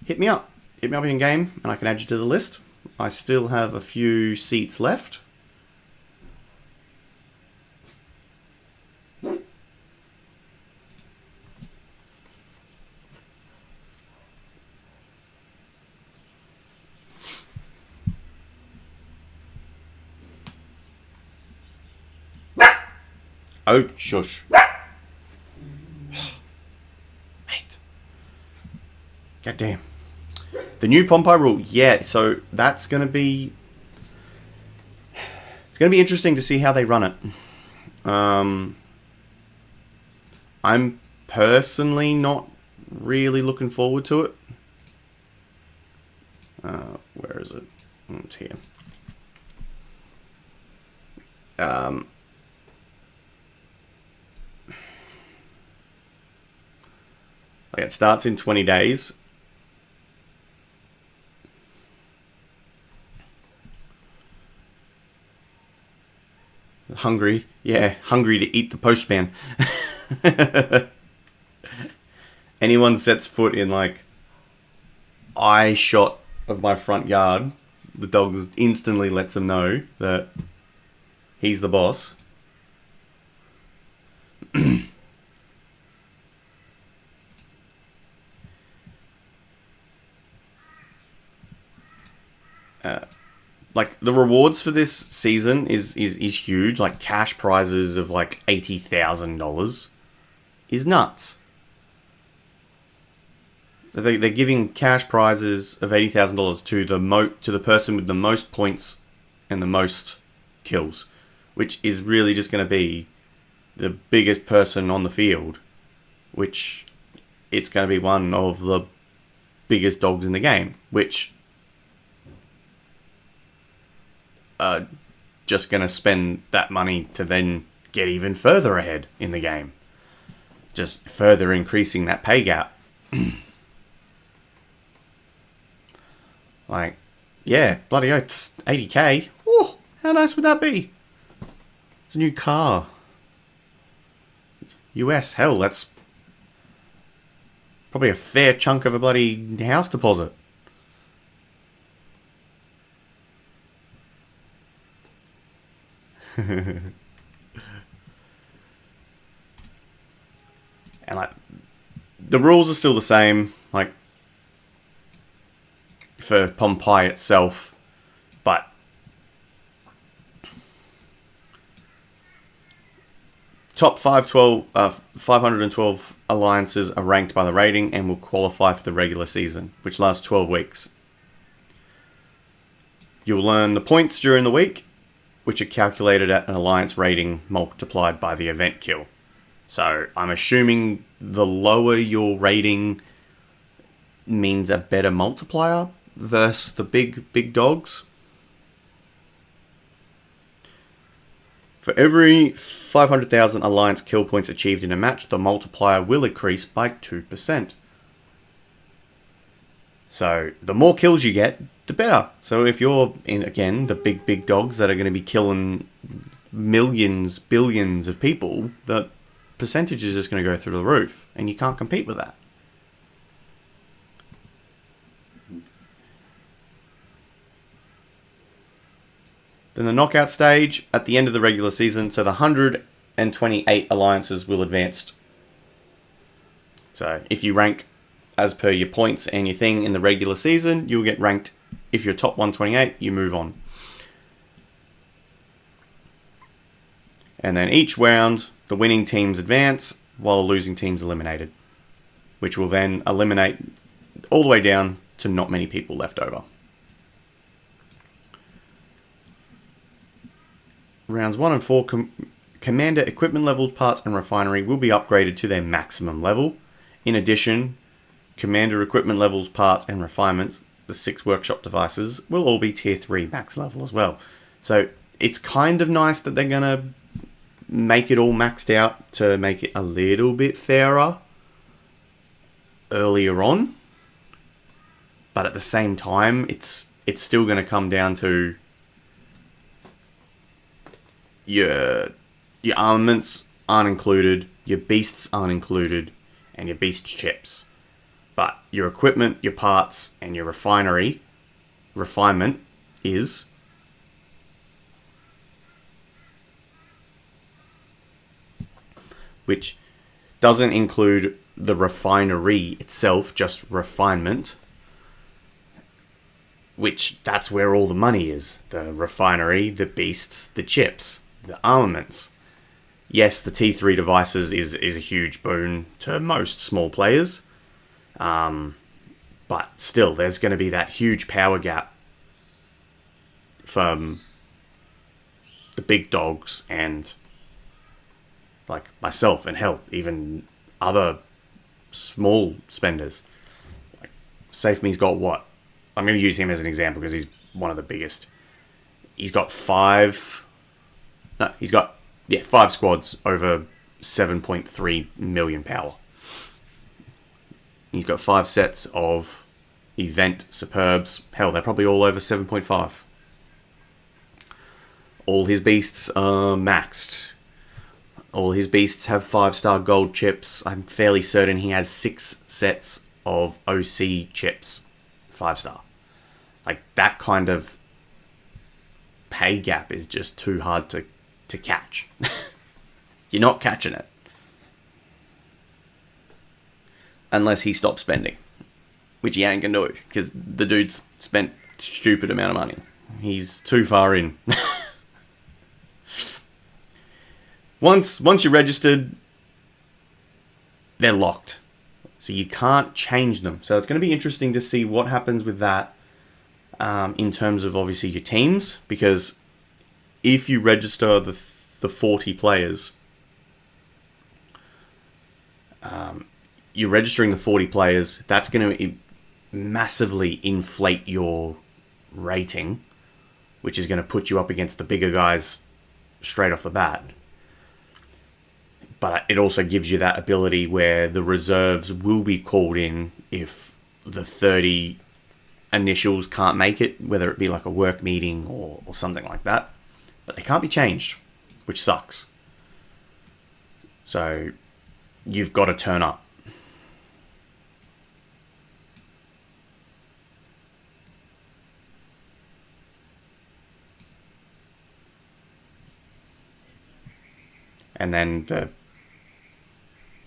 hit me up. Hit me up in game and I can add you to the list. I still have a few seats left. Oh, shush. Mate. God damn. The new Pompeii rule, yeah, so that's going to be... It's going to be interesting to see how they run it. I'm personally not really looking forward to it. Where is it? It's here. Like it starts in 20 days. Hungry. Yeah, hungry to eat the postman. Anyone sets foot in like eye shot of my front yard, the dog instantly lets him know that he's the boss. Like the rewards for this season is huge. Like cash prizes of like $80,000 is nuts. So they're giving cash prizes of $80,000 to the person with the most points and the most kills, which is really just going to be the biggest person on the field, which it's going to be one of the biggest dogs in the game, which are just going to spend that money to then get even further ahead in the game, just further increasing that pay gap. Like, yeah, bloody oath, 80k. Oh, how nice would that be? It's a new car. US, hell, that's probably a fair chunk of a bloody house deposit. And like, the rules are still the same, like, for Pompeii itself, but top 512 alliances are ranked by the rating and will qualify for the regular season, which lasts 12 weeks. You'll learn the points during the week, which are calculated at an alliance rating multiplied by the event kill. So I'm assuming the lower your rating means a better multiplier versus the big dogs. For every 500,000 alliance kill points achieved in a match, the multiplier will increase by 2%. So the more kills you get, the better. So if you're in, again, the big dogs that are going to be killing millions, billions of people, the percentage is just going to go through the roof, and you can't compete with that. Then the knockout stage at the end of the regular season, so the 128 alliances will advance. So if you rank as per your points and your thing in the regular season, you'll get ranked. If you're top 128, you move on. And then each round, the winning teams advance while the losing teams eliminated, which will then eliminate all the way down to not many people left over. Rounds 1 and 4, commander equipment levels, parts, and refinery will be upgraded to their maximum level. In addition, commander equipment levels, parts, and refinements, the 6 workshop devices, will all be tier 3 max level as well. So it's kind of nice that they're going to make it all maxed out to make it a little bit fairer earlier on. But at the same time, it's still going to come down to your armaments aren't included, your beasts aren't included, and your beast chips. But your equipment, your parts, and your refinement is. Which doesn't include the refinery itself, just refinement. Which, that's where all the money is. The refinery, the beasts, the chips, the armaments. Yes, the T3 devices is a huge boon to most small players. But still, there's going to be that huge power gap from the big dogs and like myself and hell, even other small spenders. Like, SafeMe's got what? I'm going to use him as an example because he's one of the biggest. He's got 5 squads over 7.3 million power. He's got 5 sets of event superbs. Hell, they're probably all over 7.5. All his beasts are maxed. All his beasts have 5-star gold chips. I'm fairly certain he has 6 sets of OC chips. 5-star. Like, that kind of pay gap is just too hard to catch. You're not catching it. Unless he stops spending. Which he ain't gonna do, because the dude's spent stupid amount of money. He's too far in. Once you're registered, they're locked. So you can't change them. So it's going to be interesting to see what happens with that in terms of obviously your teams. Because if you register the 40 players, you're registering the 40 players, that's going to massively inflate your rating, which is going to put you up against the bigger guys straight off the bat. But it also gives you that ability where the reserves will be called in if the 30 initials can't make it, whether it be like a work meeting or something like that. But they can't be changed, which sucks. So you've got to turn up. And then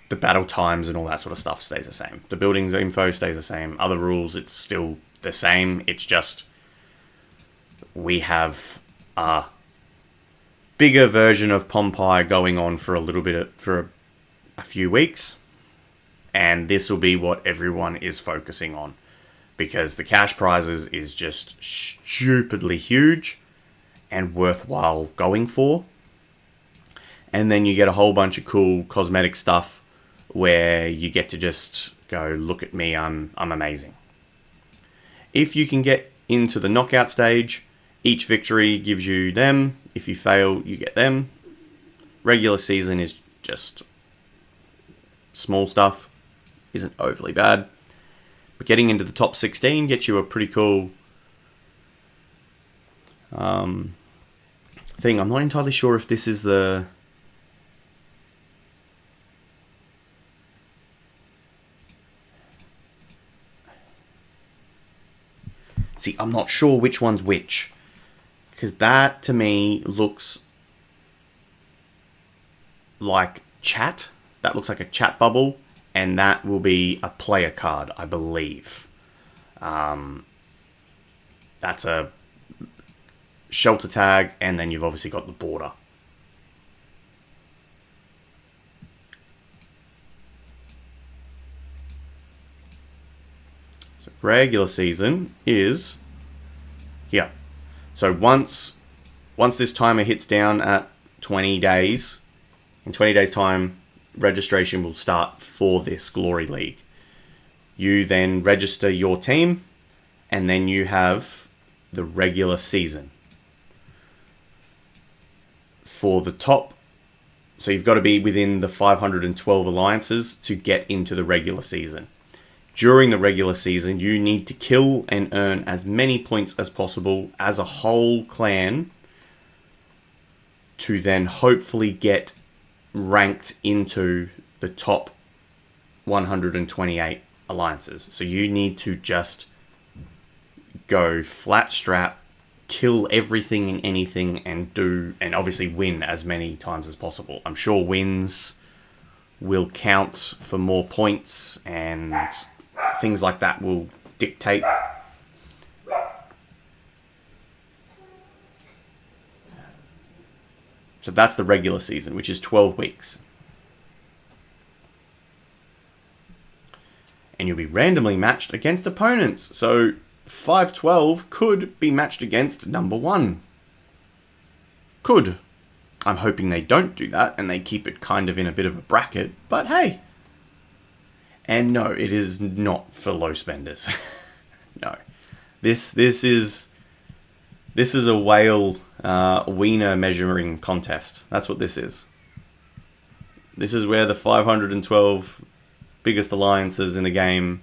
the battle times and all that sort of stuff stays the same. The buildings info stays the same. Other rules, it's still the same. It's just we have a bigger version of Pompeii going on for a few weeks, and this will be what everyone is focusing on, because the cash prizes is just stupidly huge and worthwhile going for. And then you get a whole bunch of cool cosmetic stuff where you get to just go, look at me, I'm amazing. If you can get into the knockout stage, each victory gives you them. If you fail, you get them. Regular season is just small stuff, isn't overly bad. But getting into the top 16 gets you a pretty cool thing. I'm not entirely sure if this is the... See, I'm not sure which one's which, because that to me looks like chat. That looks like a chat bubble, and that will be a player card, I believe. That's a shelter tag, and then you've obviously got the border. So regular season is here. So once this timer hits down at 20 days, in 20 days time, registration will start for this Glory League. You then register your team, and then you have the regular season. For the top, so you've got to be within the 512 alliances to get into the regular season. During the regular season, you need to kill and earn as many points as possible as a whole clan to then hopefully get ranked into the top 128 alliances. So you need to just go flat strap, kill everything and anything, and obviously win as many times as possible. I'm sure wins will count for more points, and things like that will dictate. So that's the regular season, which is 12 weeks. And you'll be randomly matched against opponents. So 512 could be matched against number 1. Could. I'm hoping they don't do that and they keep it kind of in a bit of a bracket, but hey. And no, it is not for low spenders. No. This is a whale wiener measuring contest. That's what this is. This is where the 512 biggest alliances in the game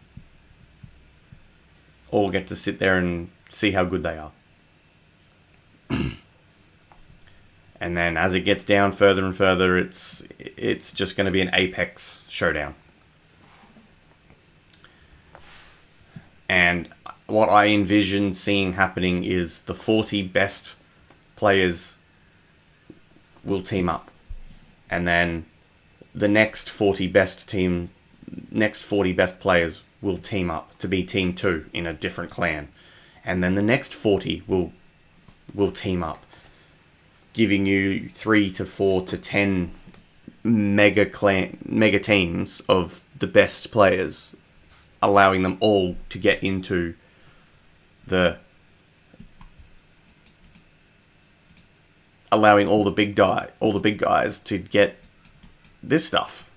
all get to sit there and see how good they are. And then as it gets down further and further, it's just going to be an apex showdown. And what I envision seeing happening is the 40 best players will team up. And then the next 40 best players will team up to be team 2 in a different clan. And then the next 40 will team up, giving you 3 to 4 to 10 mega teams of the best players, allowing them all to get into allowing all the big guys to get this stuff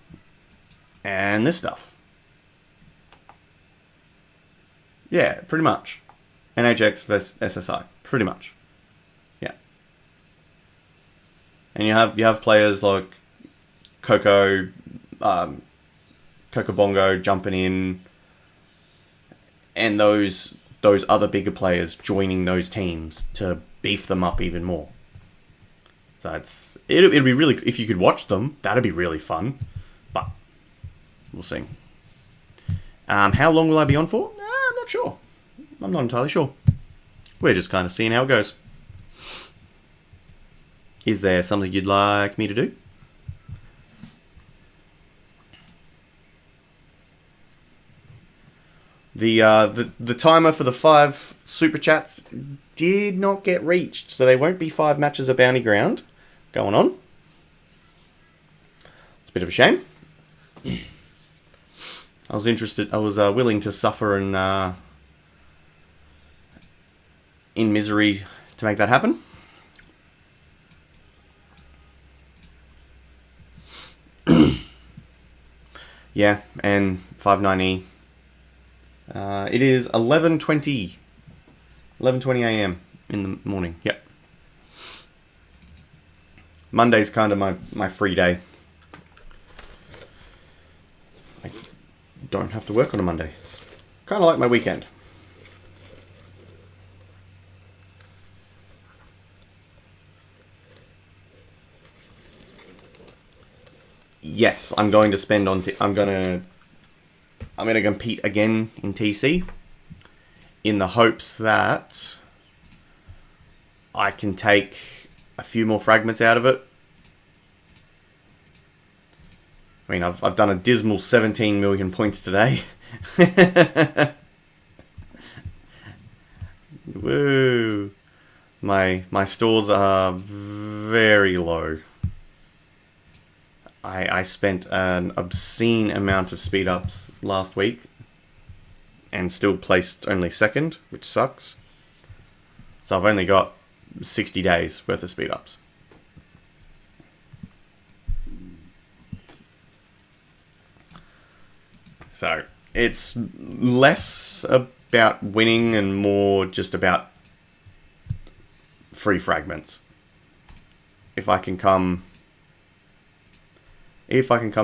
and this stuff. Yeah, pretty much. NHX versus SSI, pretty much. Yeah. And you have players like Coco Bongo jumping in, and those other bigger players joining those teams to beef them up even more. So it'd be really, if you could watch them, that'd be really fun. But we'll see. How long will I be on for? I'm not sure. I'm not entirely sure. We're just kind of seeing how it goes. Is there something you'd like me to do? The timer for the 5 super chats did not get reached, so there won't be 5 matches of Bounty Ground going on. It's a bit of a shame. I was interested. I was willing to suffer in misery to make that happen. Yeah, and 59E. It is 11:20 a.m. in the morning. Yep. Monday's kind of my free day. I don't have to work on a Monday. It's kind of like my weekend. Yes, I'm going to spend on... I'm going to compete again in TC in the hopes that I can take a few more fragments out of it. I mean, I've done a dismal 17 million points today. Woo! My stores are very low. I spent an obscene amount of speed ups last week and still placed only second, which sucks. So I've only got 60 days worth of speed ups. So it's less about winning and more just about free fragments. If I can come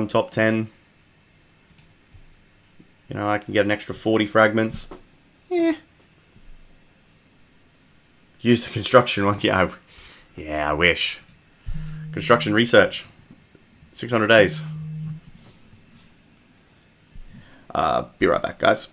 top 10, you know, I can get an extra 40 fragments. Yeah. Use the construction one. Yeah, I wish. Construction research. 600 days. Be right back, guys.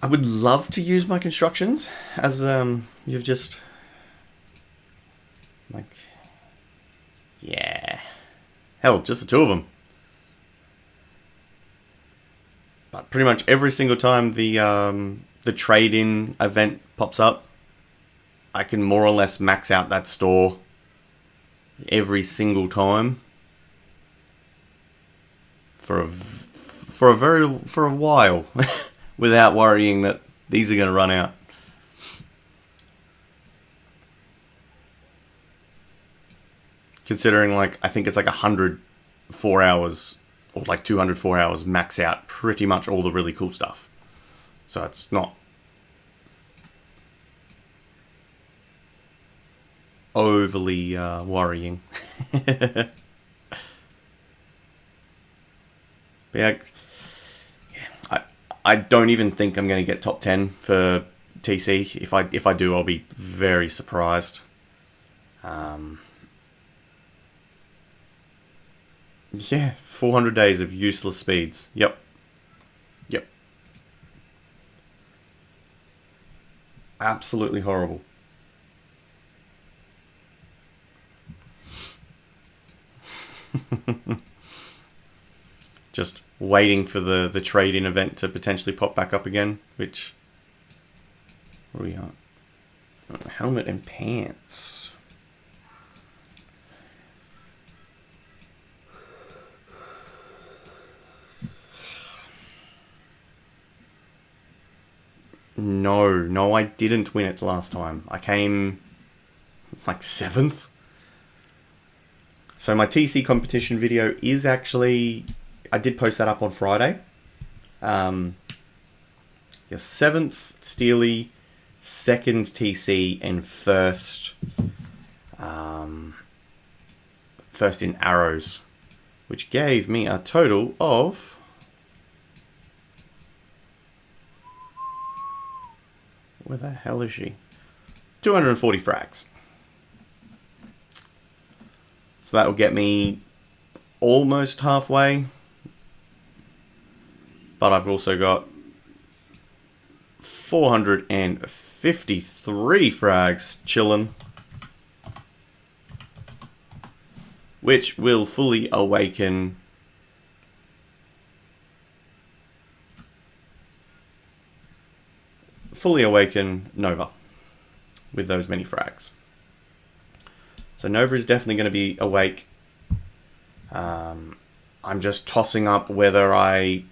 I would love to use my constructions as you've just like, yeah, hell, just the 2 of them. But pretty much every single time the trade-in event pops up, I can more or less max out that store every single time for a while. Without worrying that these are going to run out. Considering, like, I think it's like 104 hours, or like 204 hours max out pretty much all the really cool stuff. So it's not overly worrying. But yeah, I don't even think I'm going to get top 10 for TC. If I do, I'll be very surprised. Yeah, 400 days of useless speeds. Yep. Absolutely horrible. Just waiting for the trade-in event to potentially pop back up again, which... What are we on? Helmet and pants. No, I didn't win it last time. I came like 7th. So my TC competition video is actually... I did post that up on Friday. Your 7th Steely, 2nd TC, and 1st... first in arrows. Which gave me a total of... Where the hell is she? 240 frags. So that will get me almost halfway. But I've also got 453 frags chilling. Which will fully awaken Nova with those many frags. So Nova is definitely going to be awake. I'm just tossing up whether I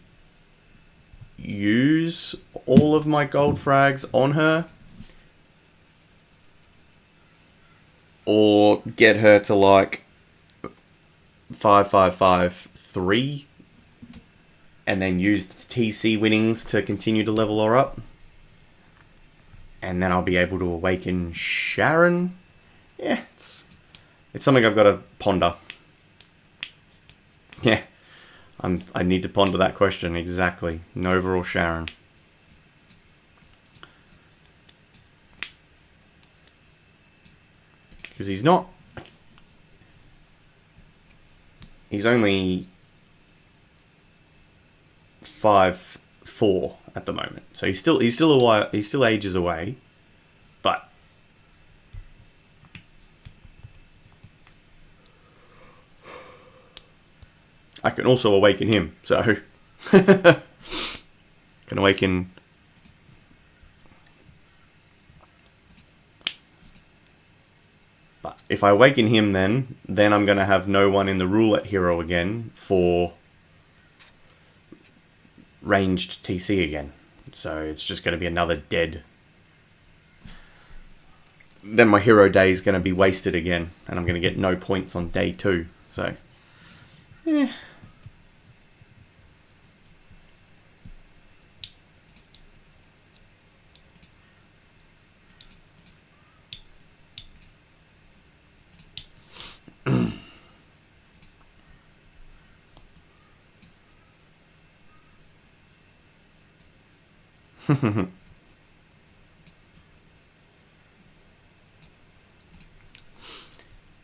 use all of my gold frags on her or get her to like 5-5-5-3 and then use the TC winnings to continue to level her up. And then I'll be able to awaken Sharon. Yeah, it's something I've got to ponder. Yeah, I need to ponder that question exactly. Nova or Sharon? Because he's only 5'4" at the moment, so he's still ages away, but I can also awaken him, so can awaken. But if I awaken him, then I'm going to have no one in the roulette hero again for ranged TC again. So it's just going to be another dead. Then my hero day is going to be wasted again, and I'm going to get no points on day 2. So, yeah.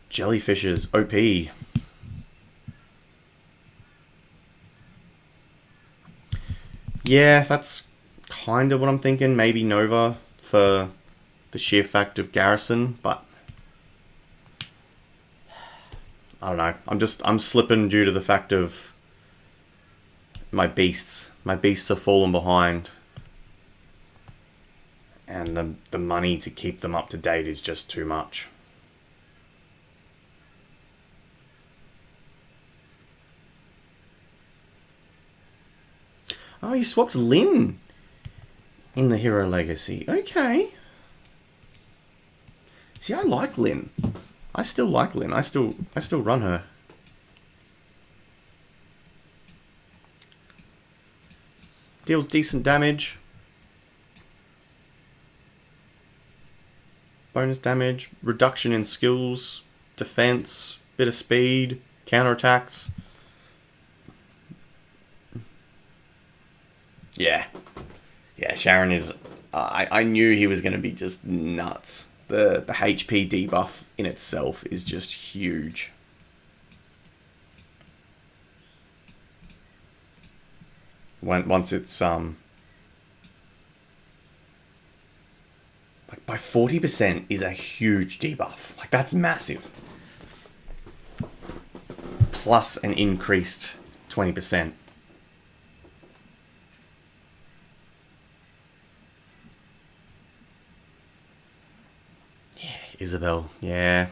Jellyfishes, OP. Yeah, that's kind of what I'm thinking. Maybe Nova for the sheer fact of garrison, but I don't know. I'm slipping due to the fact of my beasts. My beasts are falling behind. And the money to keep them up to date is just too much. Oh, you swapped Lynn in the Hero Legacy. Okay. See, I like Lynn. I still like Lynn. I still run her. Deals decent damage. Bonus damage, reduction in skills, defense, bit of speed, counterattacks. Yeah, Sharon is... I knew he was going to be just nuts. The HP debuff in itself is just huge. Once it's... like by 40% is a huge debuff. Like, that's massive. Plus an increased 20%. Isabel, yeah.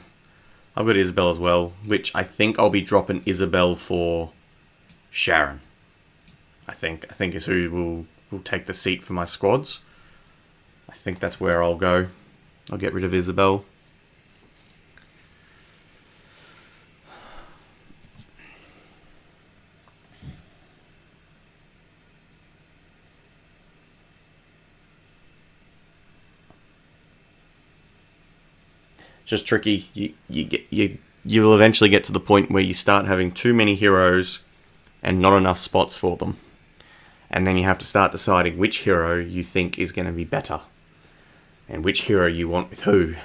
I've got Isabel as well, which I think I'll be dropping Isabel for Sharon. I think is who will take the seat for my squads. I think that's where I'll go. I'll get rid of Isabel. Just tricky. You'll eventually get to the point where you start having too many heroes and not enough spots for them. And then you have to start deciding which hero you think is going to be better. And which hero you want with who.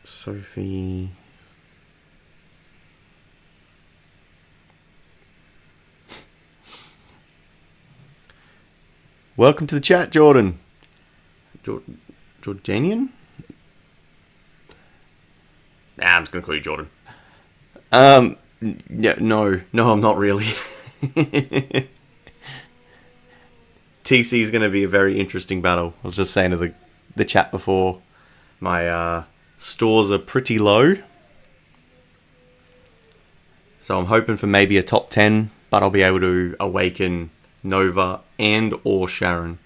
Sophie. Welcome to the chat, Jordan. Jordanian? Nah, I'm just going to call you Jordan. Yeah, no, I'm not really. TC is going to be a very interesting battle. I was just saying to the chat before, my stores are pretty low. So I'm hoping for maybe a top 10, but I'll be able to awaken Nova and or Sharon.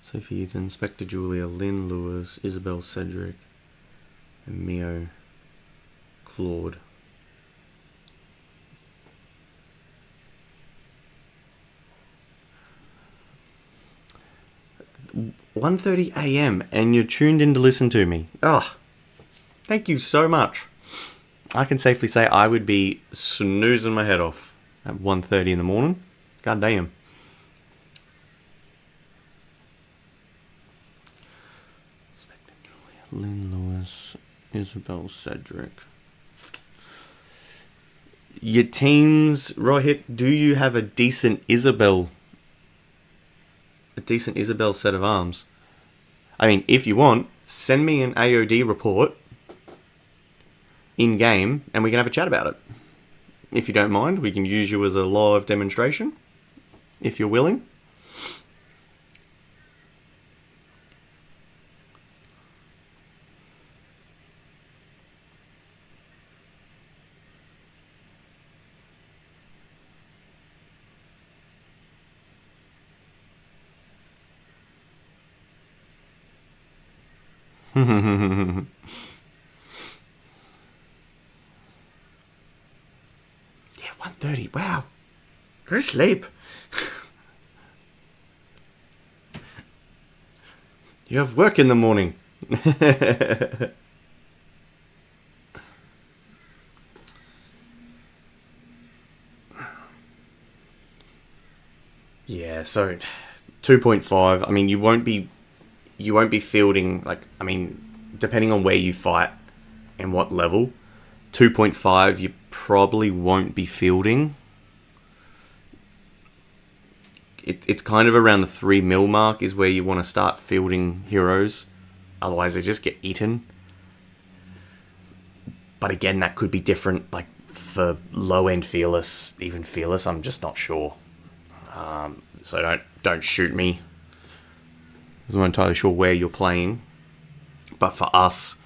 Sophie, Ethan, Inspector Julia, Lynn Lewis, Isabel Cedric, and Mio Claude. "1:30 a.m. and you're tuned in to listen to me. Thank you so much. I can safely say I would be snoozing my head off at 1:30 in the morning. God damn. Lynn Lewis, Isabel Cedric. Your teams, Rohit, do you have a decent Isabel set of arms? I mean, if you want, send me an AOD report in-game and we can have a chat about it. If you don't mind, we can use you as a live demonstration, if you're willing. Yeah, 1:30. Wow. Go to sleep. You have work in the morning. Yeah, so 2.5. I mean, you won't be fielding, like, I mean, depending on where you fight and what level, 2.5 you probably won't be fielding. It's kind of around the 3 mil mark is where you want to start fielding heroes. Otherwise they just get eaten. But again, that could be different, like, for low-end Fearless, even Fearless, I'm just not sure. So don't shoot me. I'm not entirely sure where you're playing. But for us,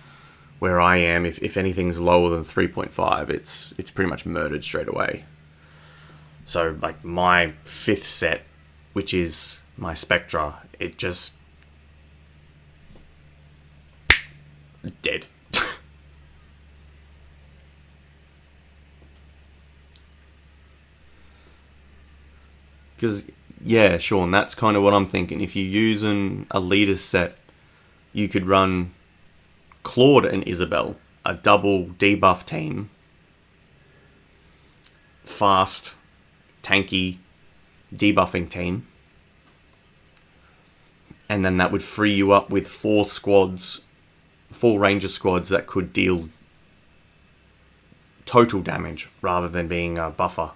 where I am, if anything's lower than 3.5, it's pretty much murdered straight away. So, like, my 5th set, which is my Spectra, it just... dead. Because, yeah, Sean, that's kind of what I'm thinking. If you're using a leader set, you could run Claude and Isabel, a double debuff team. Fast, tanky, debuffing team. And then that would free you up with 4 Ranger squads that could deal total damage rather than being a buffer.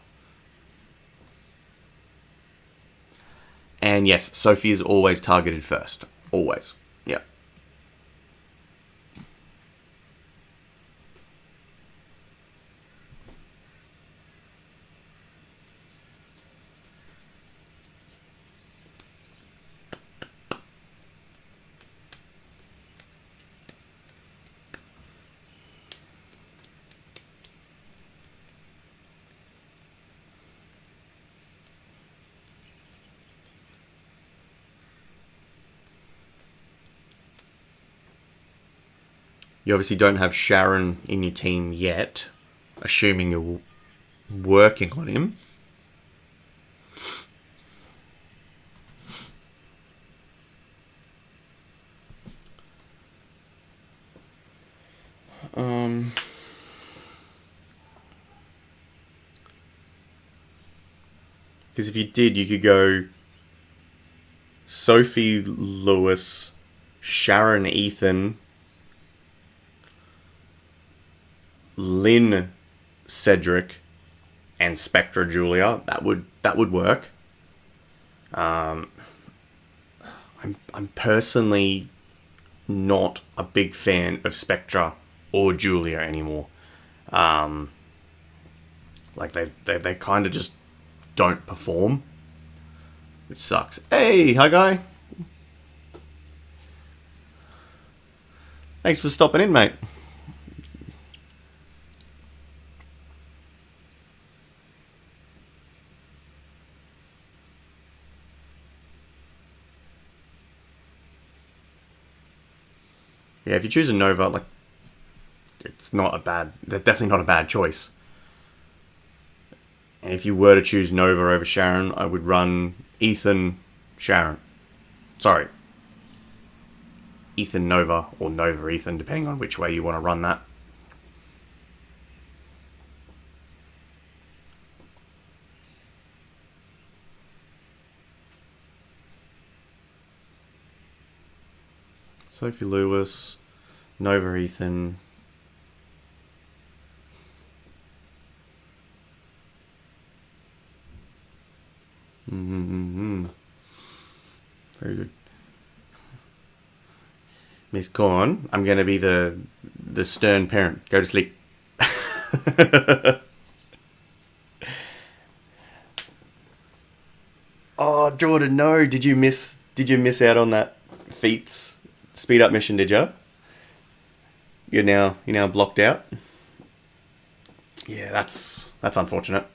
And yes, Sophie is always targeted first. Always. Yeah. You obviously don't have Sharon in your team yet, assuming you're working on him. Because if you did, you could go Sophie, Lewis, Sharon, Ethan, Lynn, Cedric, and Spectra, Julia. That would work. I'm personally not a big fan of Spectra or Julia anymore. Like they kind of just don't perform, which sucks. Hey, hi guy. Thanks for stopping in, mate. Yeah, if you choose a Nova, like, it's definitely not a bad choice. And if you were to choose Nova over Sharon, I would run Ethan, Sharon. Sorry. Ethan, Nova, or Nova, Ethan, depending on which way you want to run that. Sophie Lewis, Nova Ethan. Very good. Miss Corn, I'm going to be the stern parent. Go to sleep. Oh, Jordan, no. Did you miss out on that feats speed up mission, did you? You're now blocked out. Yeah, that's unfortunate.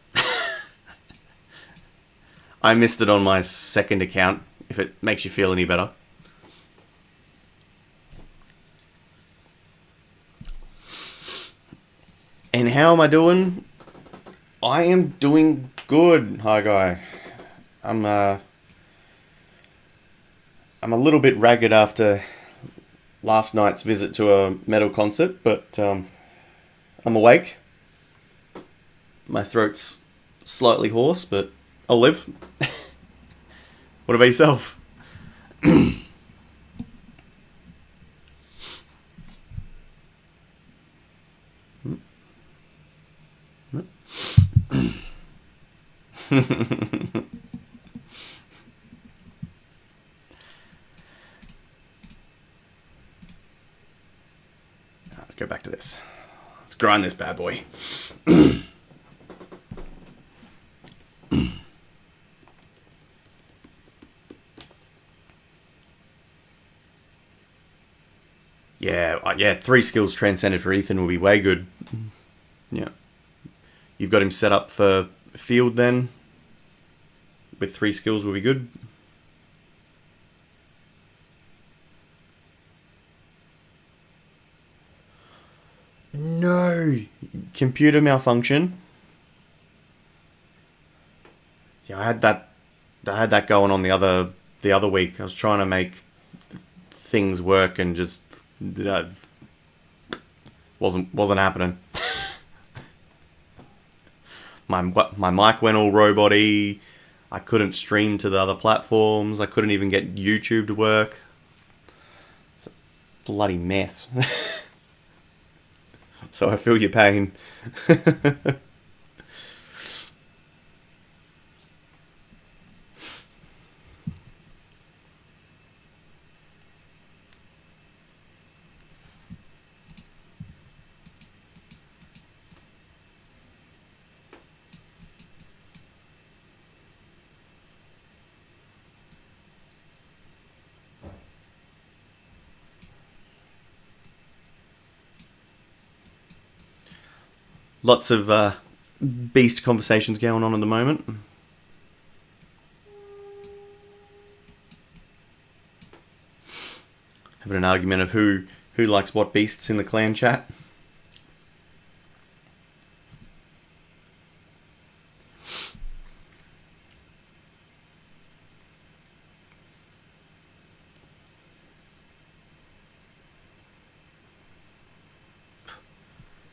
I missed it on my second account, if it makes you feel any better. And how am I doing? I am doing good, hi guy. I'm a little bit ragged after last night's visit to a metal concert, but I'm awake. My throat's slightly hoarse, but I'll live. What about yourself? Let's go back to this. Let's grind this bad boy. Yeah, 3 skills transcended for Ethan will be way good. Yeah. You've got him set up for field then. With 3 skills will be good. No! Computer malfunction. Yeah, I had that going on the other week. I was trying to make things work and just wasn't happening. My mic went all robot-y. I couldn't stream to the other platforms. I couldn't even get YouTube to work. It's a bloody mess. So I feel your pain. Lots of beast conversations going on at the moment. Having an argument of who Who likes what beasts in the clan chat?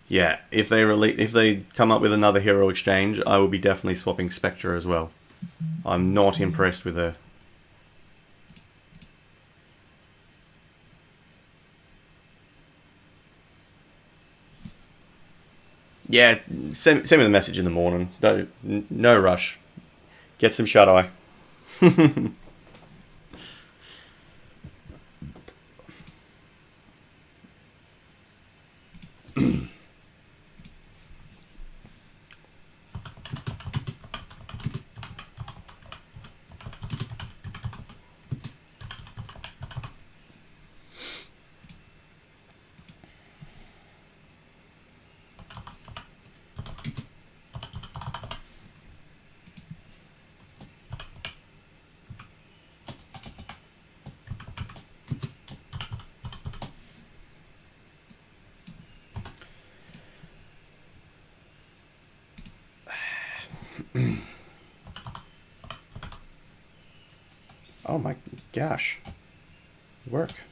Yeah, if they come up with another hero exchange, I will be definitely swapping Spectra as well. I'm not impressed with her. Yeah, send me the message in the morning. No rush. Get some shut eye. Oh my gosh. Work.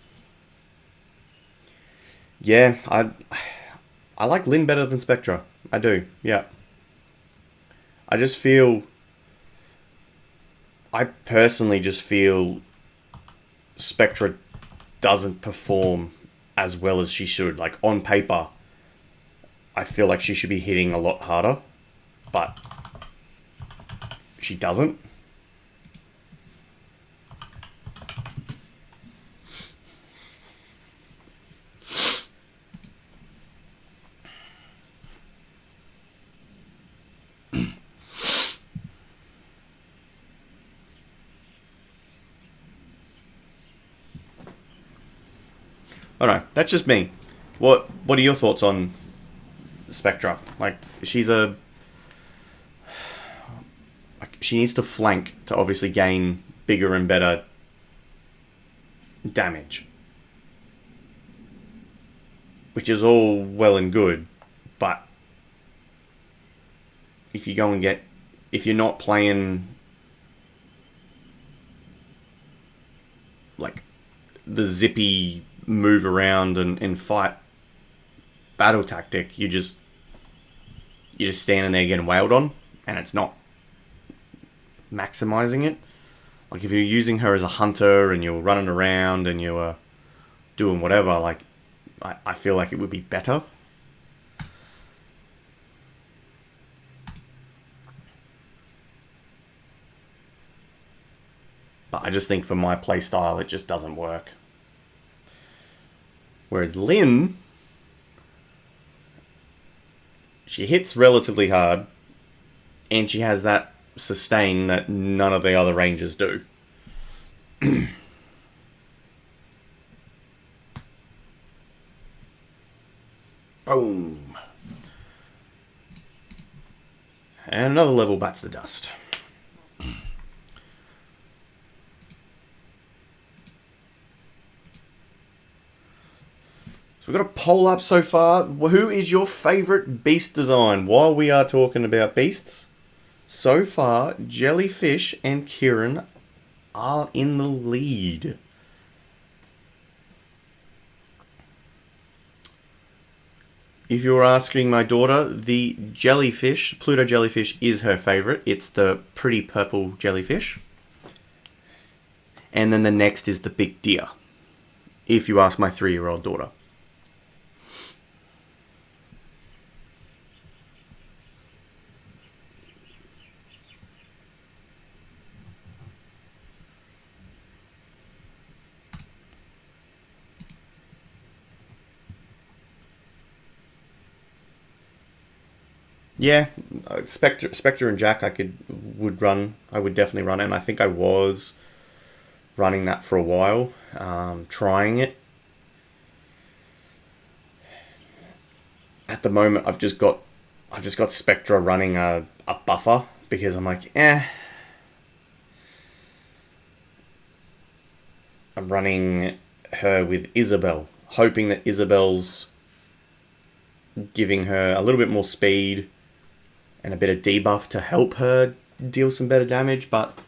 Yeah, I like Lynn better than Spectra. I do, yeah. I just feel... I personally just feel Spectra doesn't perform as well as she should. Like, on paper, I feel like she should be hitting a lot harder, but she doesn't. I don't know. That's just me. What are your thoughts on Spectra? Like, she needs to flank to obviously gain bigger and better damage, which is all well and good, but if you're not playing like the zippy move around and fight battle tactic, you're just standing there getting wailed on, and it's not maximizing it. Like, if you're using her as a hunter and you're running around and you're doing whatever, like, I feel like it would be better. But I just think for my playstyle, it just doesn't work. Whereas Lynn, she hits relatively hard, and she has that sustain that none of the other rangers do. Boom. And another level bats the dust. So we've got a poll up so far. Who is your favourite beast design? While we are talking about beasts, so far, Jellyfish and Kieran are in the lead. If you're asking my daughter, the jellyfish, Pluto jellyfish, is her favourite. It's the pretty purple jellyfish. And then the next is the big deer, if you ask my 3-year-old daughter. Yeah, Spectre and Jack I would definitely run it, and I think I was running that for a while, trying it. At the moment, I've just got Spectra running a buffer, because I'm like, I'm running her with Isabel hoping that Isabel's giving her a little bit more speed and a bit of debuff to help her deal some better damage, but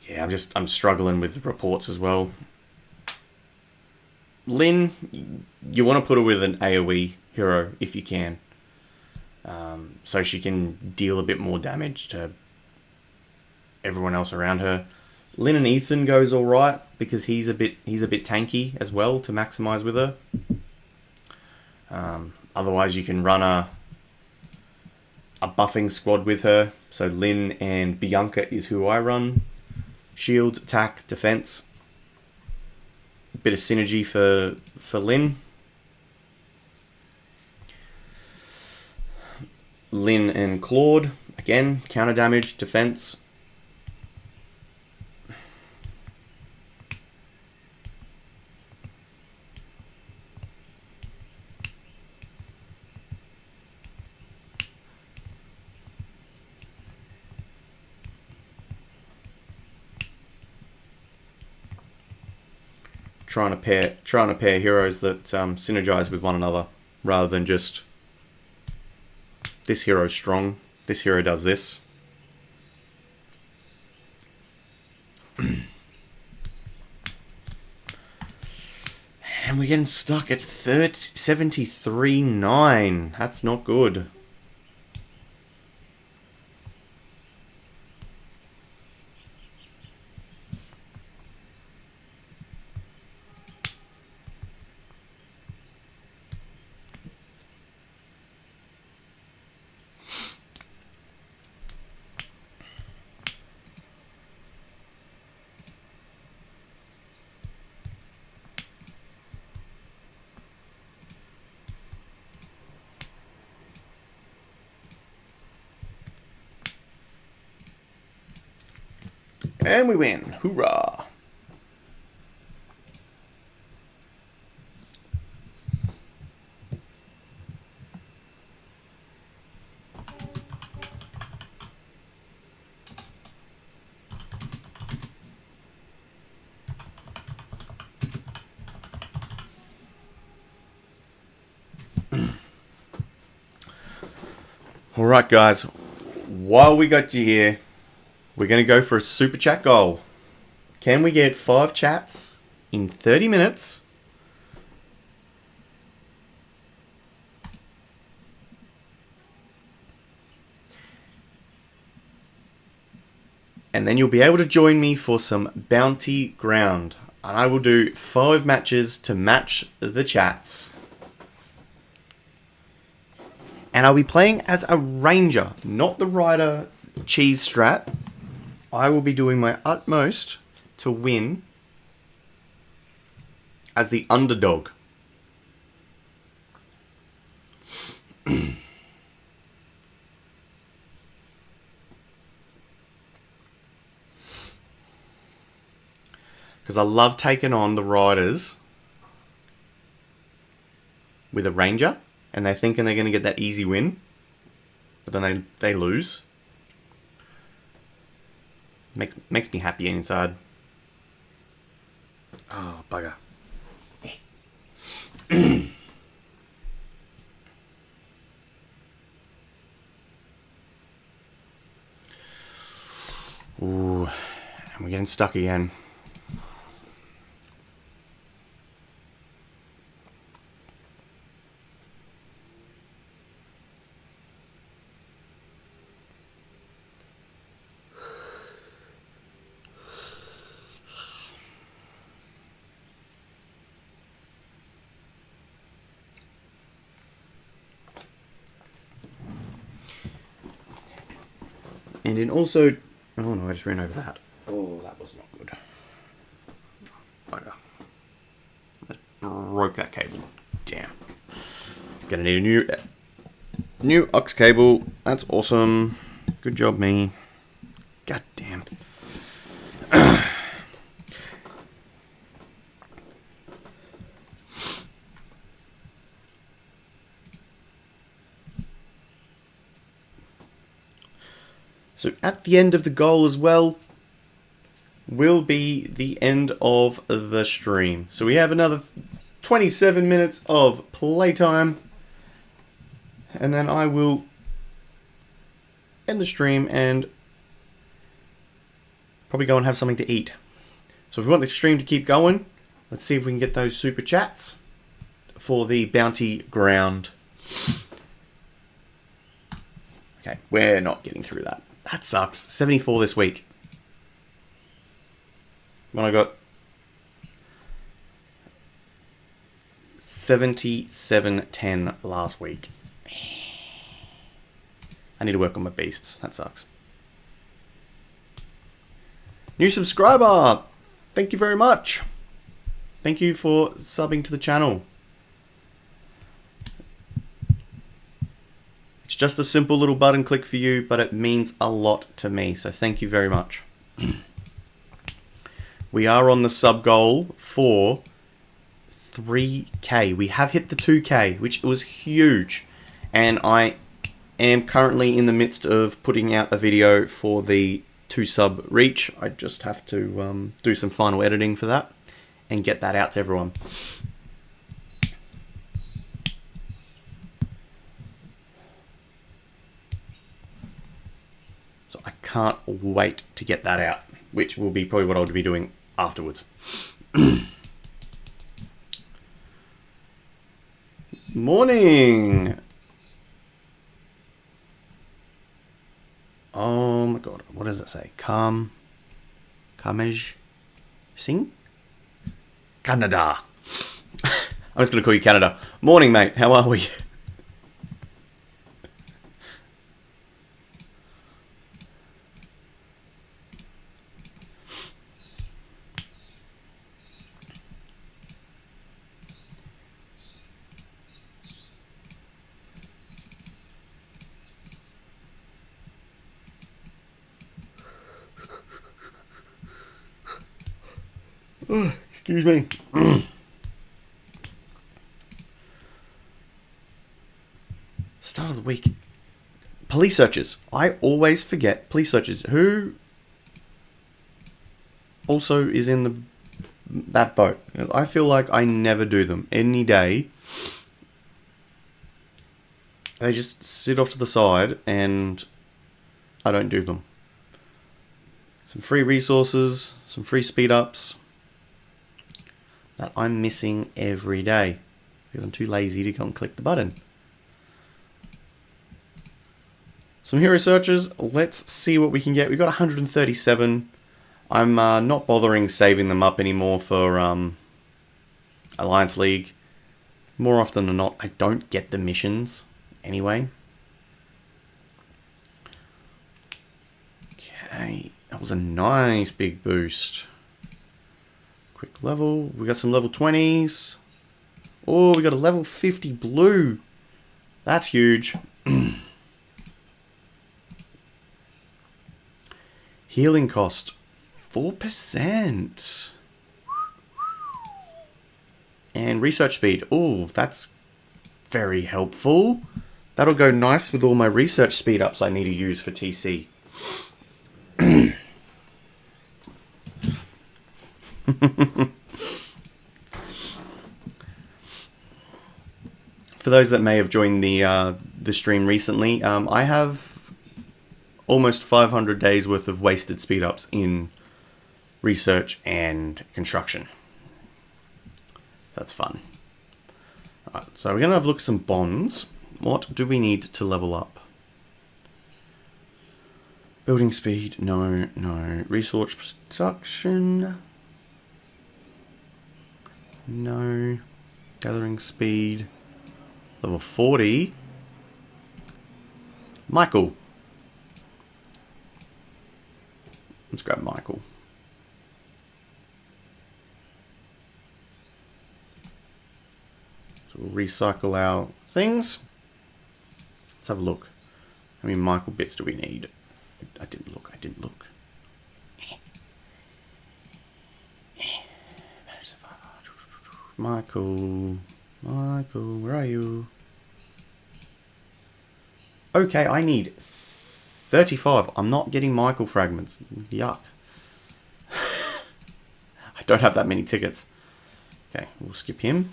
yeah, I'm struggling with the reports as well. Lyn, you want to put her with an AoE hero if you can, so she can deal a bit more damage to everyone else around her. Lyn and Ethan goes all right because he's a bit tanky as well to maximize with her. Otherwise, you can run a buffing squad with her. So Lyn and Bianca is who I run. Shield, attack, defense. A bit of synergy for Lyn. Lyn and Claude, again, counter damage, defense. Trying to pair heroes that synergize with one another, rather than just this hero's strong, this hero does this. And we're getting stuck at 73.9. That's not good. And we win. Hoorah. Alright guys, while we got you here, we're going to go for a super chat goal. Can we get 5 chats in 30 minutes? And then you'll be able to join me for some bounty ground. And I will do 5 matches to match the chats. And I'll be playing as a ranger, not the rider cheese strat. I will be doing my utmost to win as the underdog. Because I love taking on the riders with a ranger, and they're thinking they're going to get that easy win, but then they lose. Makes me happy inside. Oh, bugger. Ooh, and we're getting stuck again. And then also... Oh no, I just ran over that. Oh, that was not good. Bugger. I broke that cable. Damn. Gonna need a new aux cable. That's awesome. Good job, me. God damn. So at the end of the goal as well, will be the end of the stream. So we have another 27 minutes of playtime, and then I will end the stream and probably go and have something to eat. So if we want the stream to keep going, let's see if we can get those super chats for the bounty ground. Okay, we're not getting through that. That sucks. 74 this week. When I got 77.10 last week. I need to work on my beasts. That sucks. New subscriber! Thank you very much. Thank you for subbing to the channel. It's just a simple little button click for you, but it means a lot to me, so thank you very much. We are on the sub goal for 3K. We have hit the 2K, which was huge. And I am currently in the midst of putting out a video for the 2 sub reach. I just have to do some final editing for that and get that out to everyone. So I can't wait to get that out, which will be probably what I'll be doing afterwards. Morning! Oh my god, what does it say? Kamej Singh? Canada. I'm just going to call you Canada. Morning, mate. How are we? Oh, excuse me. Start of the week. Police searches. I always forget police searches. Who also is in that boat? I feel like I never do them. Any day. They just sit off to the side and I don't do them. Some free resources, some free speed ups that I'm missing every day because I'm too lazy to go and click the button. Some hero searches. Let's see what we can get. We've got 137. I'm not bothering saving them up anymore for Alliance League. More often than not, I don't get the missions anyway. Okay, that was a nice big boost. Quick level. We got some level 20s. Oh, we got a level 50 blue. That's huge. Healing cost 4%. And research speed. Oh, that's very helpful. That'll go nice with all my research speed ups I need to use for TC. For those that may have joined the stream recently, I have almost 500 days worth of wasted speed ups in research and construction. That's fun. Alright, so we're going to have a look at some bonds. What do we need to level up? Building speed, no. Resource production, no. Gathering speed, level 40. Michael. Let's grab Michael. So we'll recycle our things. Let's have a look. How many Michael bits do we need? I didn't look. Michael, where are you? Okay, I need 35. I'm not getting Michael fragments. Yuck. I don't have that many tickets. Okay, we'll skip him.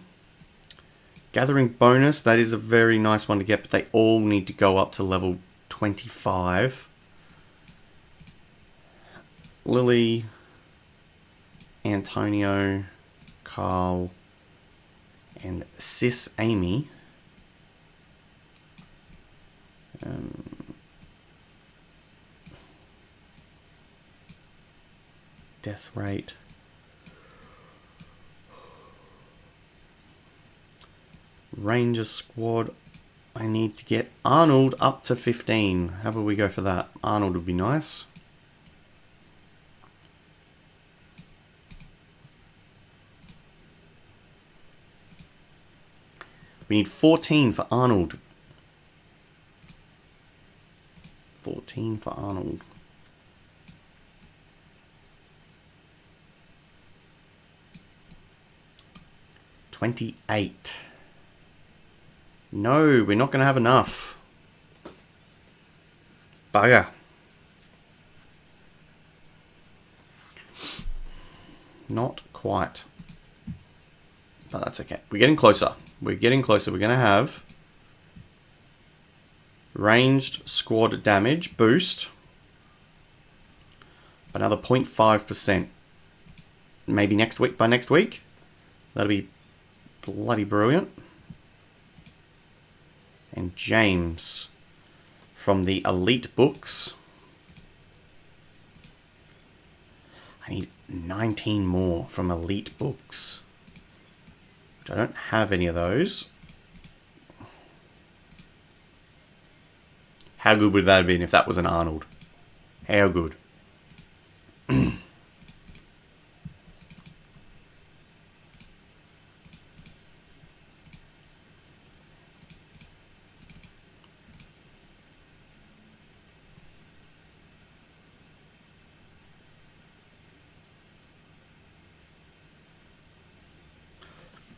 Gathering bonus, that is a very nice one to get, but they all need to go up to level 25. Lily, Antonio, Carl, and Sis Amy. Death rate. Ranger squad. I need to get Arnold up to 15. How about we go for that? Arnold would be nice. We need 14 for Arnold. 14 for Arnold. $28. No, we're not going to have enough. Bugger. Not quite. But that's okay. We're getting closer. We're getting closer. We're going to have ranged squad damage boost. Another 0.5%. Maybe next week, by next week. That'll be bloody brilliant. And James from the Elite books. I need 19 more from Elite books. Which I don't have any of those. How good would that have been if that was an Arnold? How good?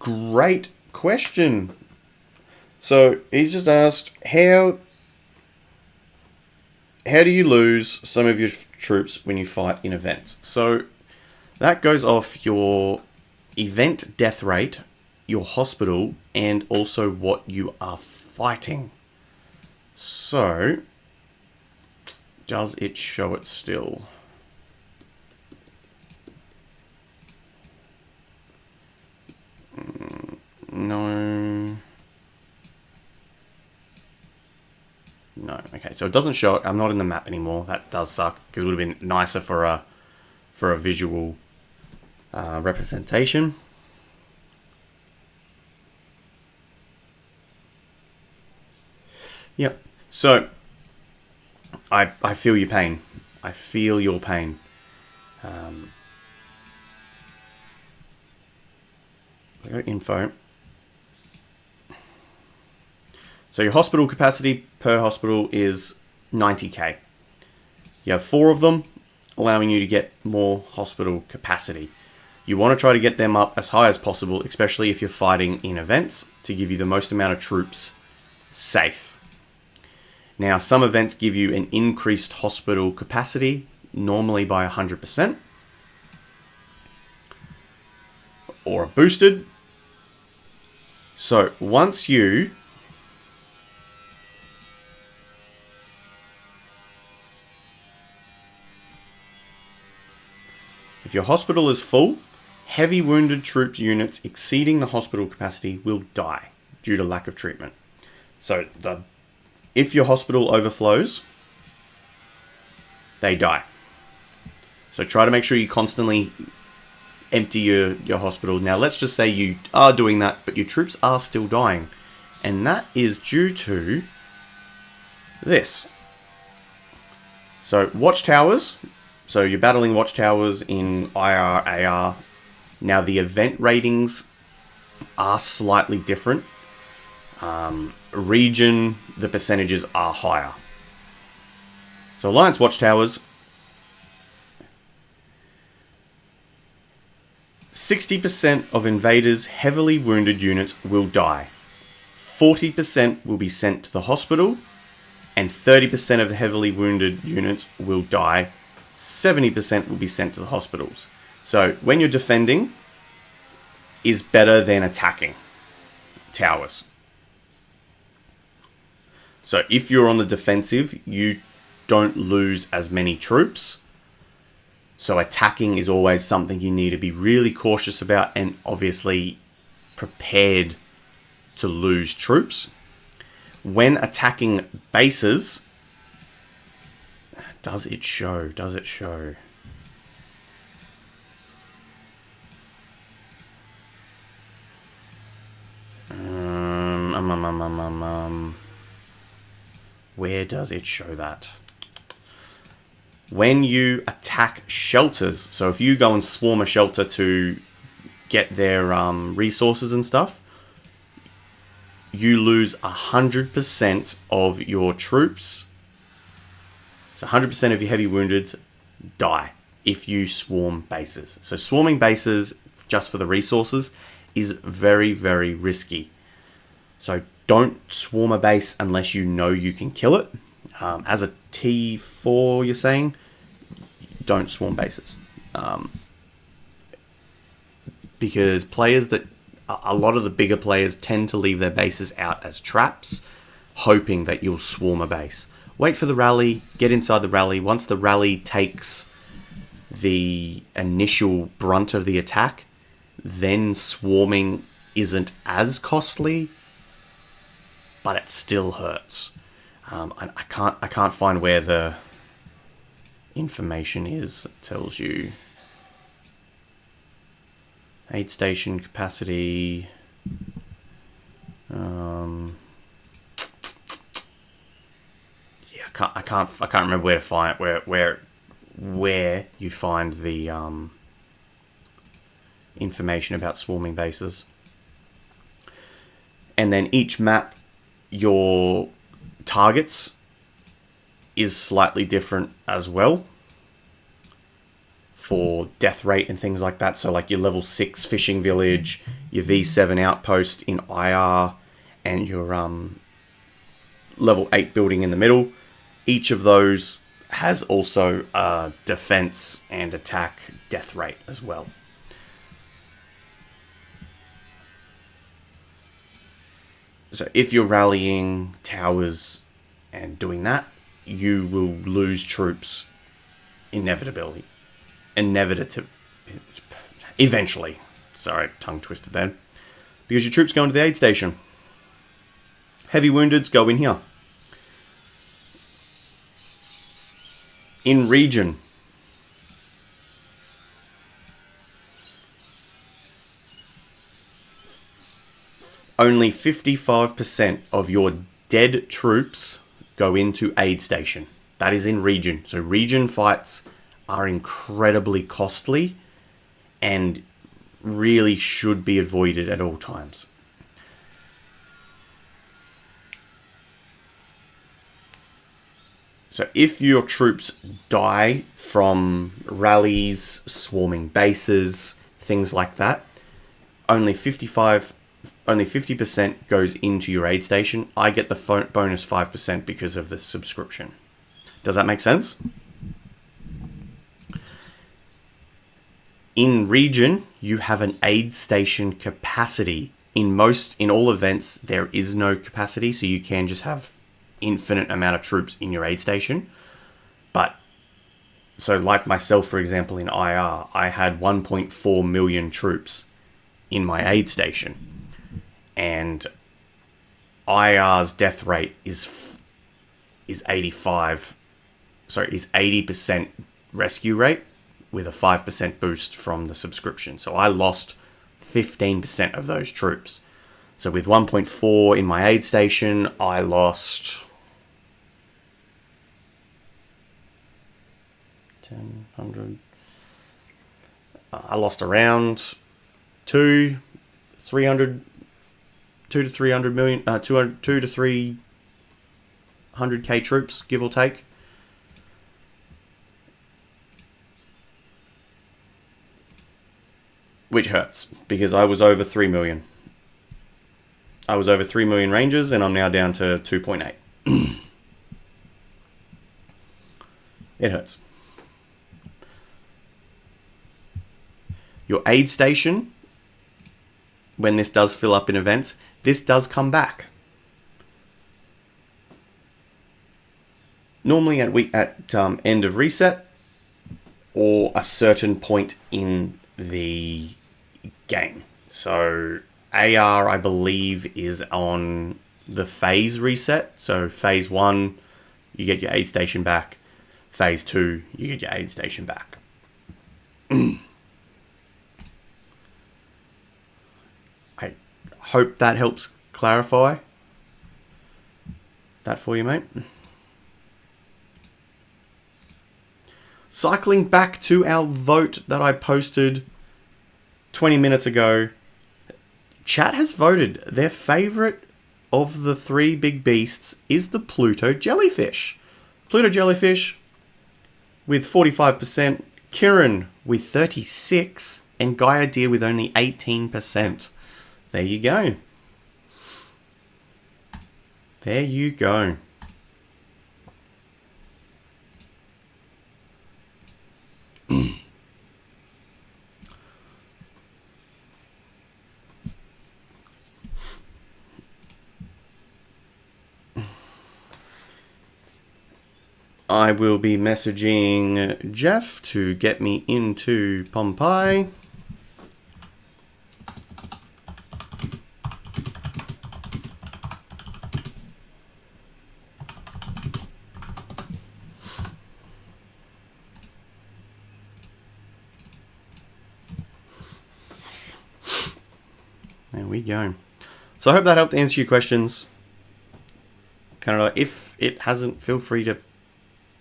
Great question. So he's just asked, how do you lose some of your troops when you fight in events? So that goes off your event death rate, your hospital, and also what you are fighting. So does it show it still? No. No. Okay, so it doesn't show it. I'm not in the map anymore. That does suck, because it would have been nicer for a visual representation. Yep. So I feel your pain. I feel your pain. I got info. So your hospital capacity per hospital is 90k. You have 4 of them, allowing you to get more hospital capacity. You want to try to get them up as high as possible, especially if you're fighting in events, to give you the most amount of troops safe. Now, some events give you an increased hospital capacity, normally by 100%, or a boosted. So once you if your hospital is full, heavy wounded troops units exceeding the hospital capacity will die due to lack of treatment. So if your hospital overflows, they die. So try to make sure you constantly empty your hospital. Now let's just say you are doing that, but your troops are still dying. And that is due to this. So watchtowers. So you're battling watchtowers in IR, AR. Now the event ratings are slightly different. Region, the percentages are higher. So Alliance watchtowers, 60% of invaders' heavily wounded units will die. 40% will be sent to the hospital, and 30% of the heavily wounded units will die. 70% will be sent to the hospitals. So when you're defending is better than attacking towers. So if you're on the defensive, you don't lose as many troops. So attacking is always something you need to be really cautious about and obviously prepared to lose troops. When attacking bases, does it show? Does it show? Where does it show that? When you attack shelters, so if you go and swarm a shelter to get their resources and stuff, you lose 100% of your troops. So 100% of your heavy wounded die if you swarm bases. So swarming bases just for the resources is very, very risky. So don't swarm a base unless you know you can kill it. As a T4, you're saying, don't swarm bases. Because a lot of the bigger players tend to leave their bases out as traps, hoping that you'll swarm a base. Wait for the rally, get inside the rally. Once the rally takes the initial brunt of the attack, then swarming isn't as costly, but it still hurts. I can't find where the information is that tells you aid station capacity. I can't remember where to find where you find the information about swarming bases. And then each map, your targets is slightly different as well for death rate and things like that. So like your level 6 fishing village, your V7 outpost in IR, and your level 8 building in the middle. Each of those has also a defense and attack death rate as well. So if you're rallying towers and doing that, you will lose troops eventually. Sorry, tongue twisted then. Because your troops go into the aid station. Heavy woundeds go in here. In region, only 55% of your dead troops go into aid station. That is in region. So region fights are incredibly costly and really should be avoided at all times. So if your troops die from rallies, swarming bases, things like that, only 50% goes into your aid station. I get the bonus 5% because of the subscription. Does that make sense? In region, you have an aid station capacity. In all events, there is no capacity, so you can just have infinite amount of troops in your aid station. But so like myself, for example, in IR, I had 1.4 million troops in my aid station, and IR's death rate is 80% rescue rate with a 5% boost from the subscription. So I lost 15% of those troops. So with 1.4 in my aid station, I lost 100. I lost around 2 to 300 million, 2 to 300k troops, give or take. Which hurts, because I was over 3 million. I was over 3 million rangers, and I'm now down to 2.8. It hurts. Your aid station, when this does fill up in events, this does come back. Normally at end of reset or a certain point in the game. So AR, I believe, is on the phase reset. So phase 1, you get your aid station back. Phase 2, you get your aid station back. I hope that helps clarify that for you, mate. Cycling back to our vote that I posted 20 minutes ago, chat has voted their favorite of the 3 big beasts is the Pluto jellyfish. Pluto jellyfish with 45%, Kirin with 36%, and Gaia deer with only 18%. There you go. There you go. I will be messaging Jeff to get me into Pompeii. There we go. So I hope that helped answer your questions. Kind of, if it hasn't, feel free to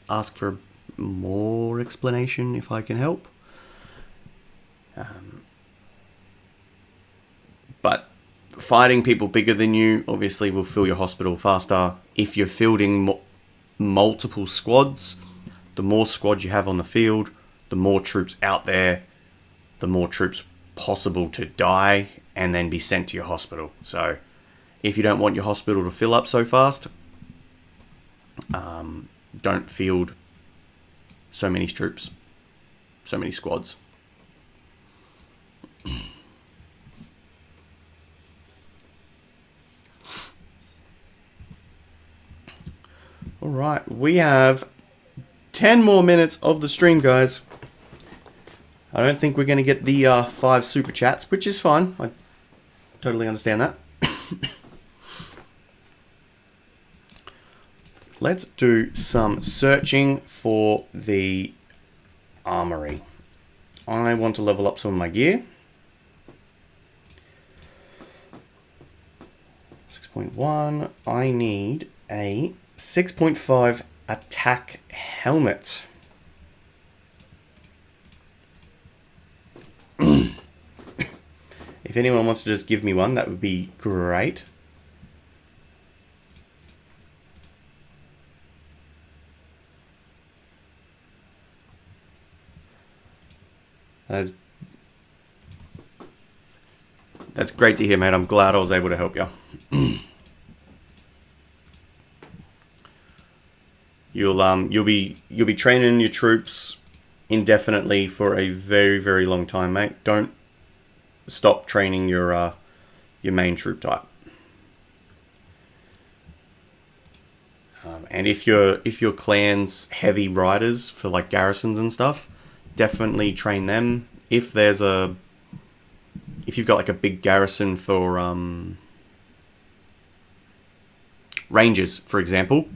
ask for more explanation if I can help. But fighting people bigger than you obviously will fill your hospital faster. If you're fielding multiple squads, the more squads you have on the field, the more troops out there, the more troops possible to die and then be sent to your hospital. So if you don't want your hospital to fill up so fast, don't field so many troops, so many squads. All right, we have 10 more minutes of the stream, guys. I don't think we're going to get the 5 super chats, which is fine. I totally understand that. Let's do some searching for the armory. I want to level up some of my gear. 6.1. I need a 6.5 attack helmet. If anyone wants to just give me one, that would be great. That's great to hear, mate. I'm glad I was able to help you. You'll be training your troops indefinitely for a very, very long time, mate. Don't stop training your main troop type. And if your clan's heavy riders for like garrisons and stuff, definitely train them. If you've got like a big garrison for rangers, for example,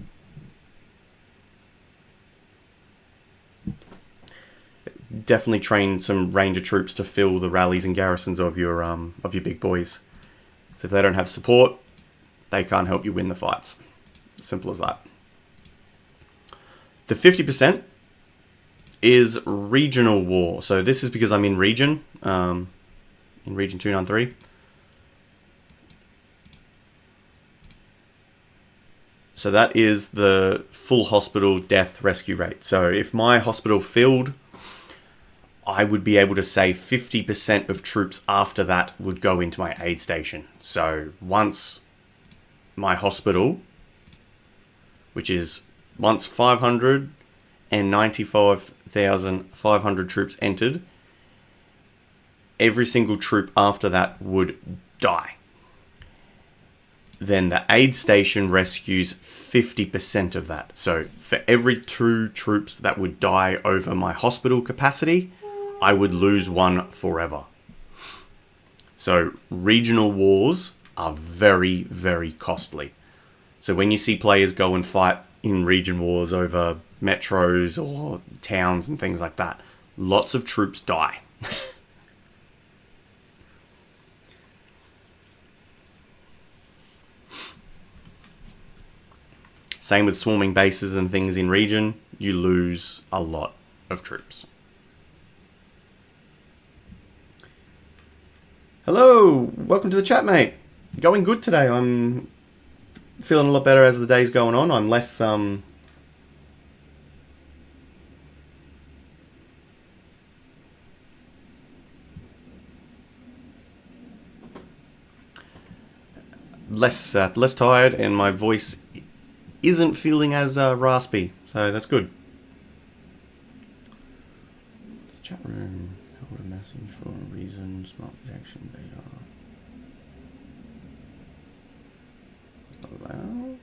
definitely train some ranger troops to fill the rallies and garrisons of your big boys. So if they don't have support, they can't help you win the fights. Simple as that. The 50% is regional war. So this is because I'm in region 293. So that is the full hospital death rescue rate. So if my hospital filled, I would be able to say 50% of troops after that would go into my aid station. So once my hospital, which is once 595,500 troops entered, every single troop after that would die. Then the aid station rescues 50% of that. So for every 2 troops that would die over my hospital capacity, I would lose 1 forever. So regional wars are very, very costly. So when you see players go and fight in region wars over metros or towns and things like that, lots of troops die. Same with swarming bases and things in region, you lose a lot of troops. Hello, welcome to the chat, mate. Going good today. I'm feeling a lot better as the day's going on. I'm less less tired, and my voice isn't feeling as raspy, so that's good. Chat room, hold a message for a reason, smart protection beta. Allow.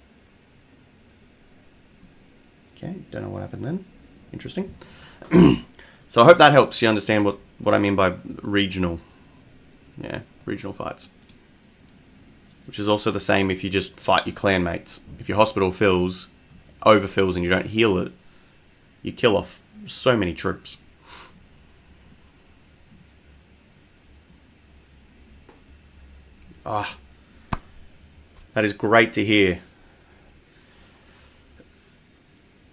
Okay, don't know what happened then. Interesting. So I hope that helps you understand what I mean by regional. Yeah, regional fights. Which is also the same if you just fight your clan mates. If your hospital overfills and you don't heal it, you kill off so many troops. Ah, that is great to hear.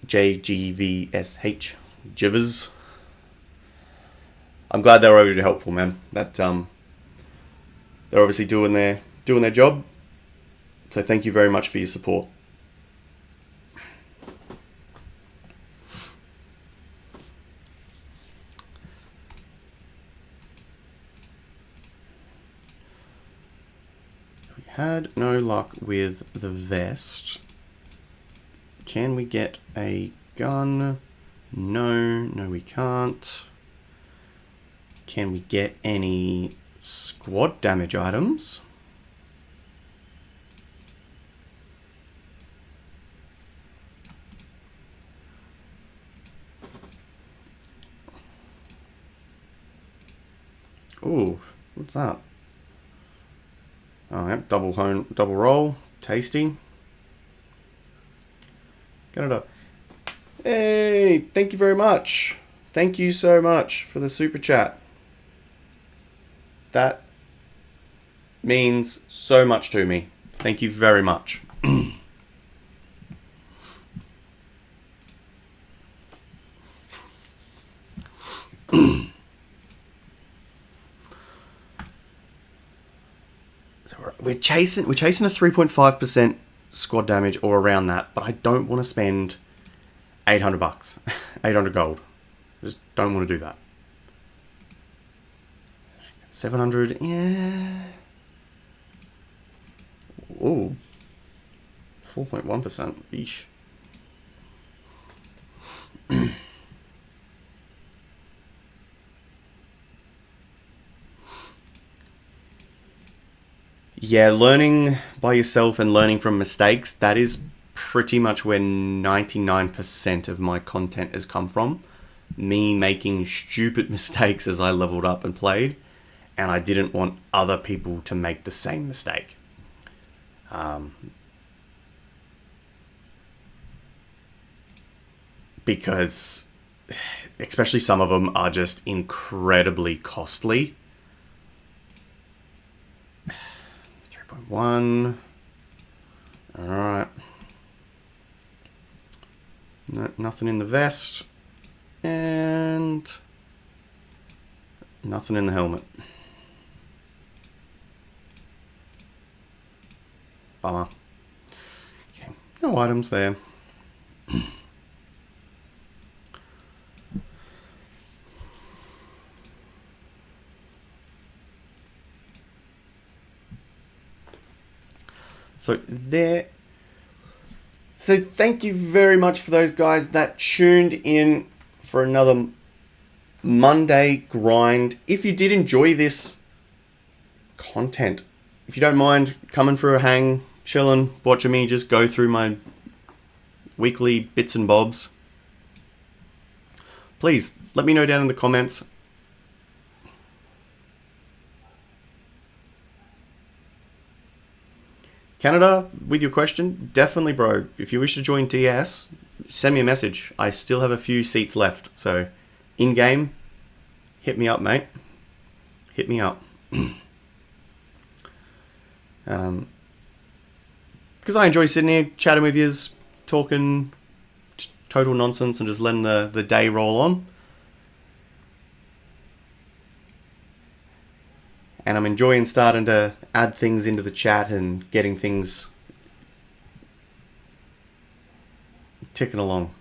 JGVSH, Jivers. I'm glad they were able to be helpful, man. That they're obviously doing their job. So thank you very much for your support. We had no luck with the vest. Can we get a gun? No, we can't. Can we get any squad damage items? Ooh, what's that? Oh, yep, double roll, tasty. Get it up. Hey, thank you very much. Thank you so much for the super chat. That means so much to me. Thank you very much. We're chasing a 3.5% squad damage or around that, but I don't want to spend $800, 800 gold. I just don't want to do that. 700, yeah. Ooh, 4.1%. Eesh. Yeah, learning by yourself and learning from mistakes, that is pretty much where 99% of my content has come from. Me making stupid mistakes as I leveled up and played, and I didn't want other people to make the same mistake. Because especially some of them are just incredibly costly. 3.1. Alright. No, nothing in the vest. And nothing in the helmet. Bummer. Okay. No items there. So there. So thank you very much for those guys that tuned in for another Monday grind. If you did enjoy this content, if you don't mind coming for a hang, chilling, watching me just go through my weekly bits and bobs, please let me know down in the comments. Canada, with your question, definitely, bro. If you wish to join DS, send me a message. I still have a few seats left, so in game, hit me up, mate. Hit me up. Because I enjoy sitting here chatting with yous, talking total nonsense and just letting the day roll on. And I'm enjoying starting to add things into the chat and getting things ticking along.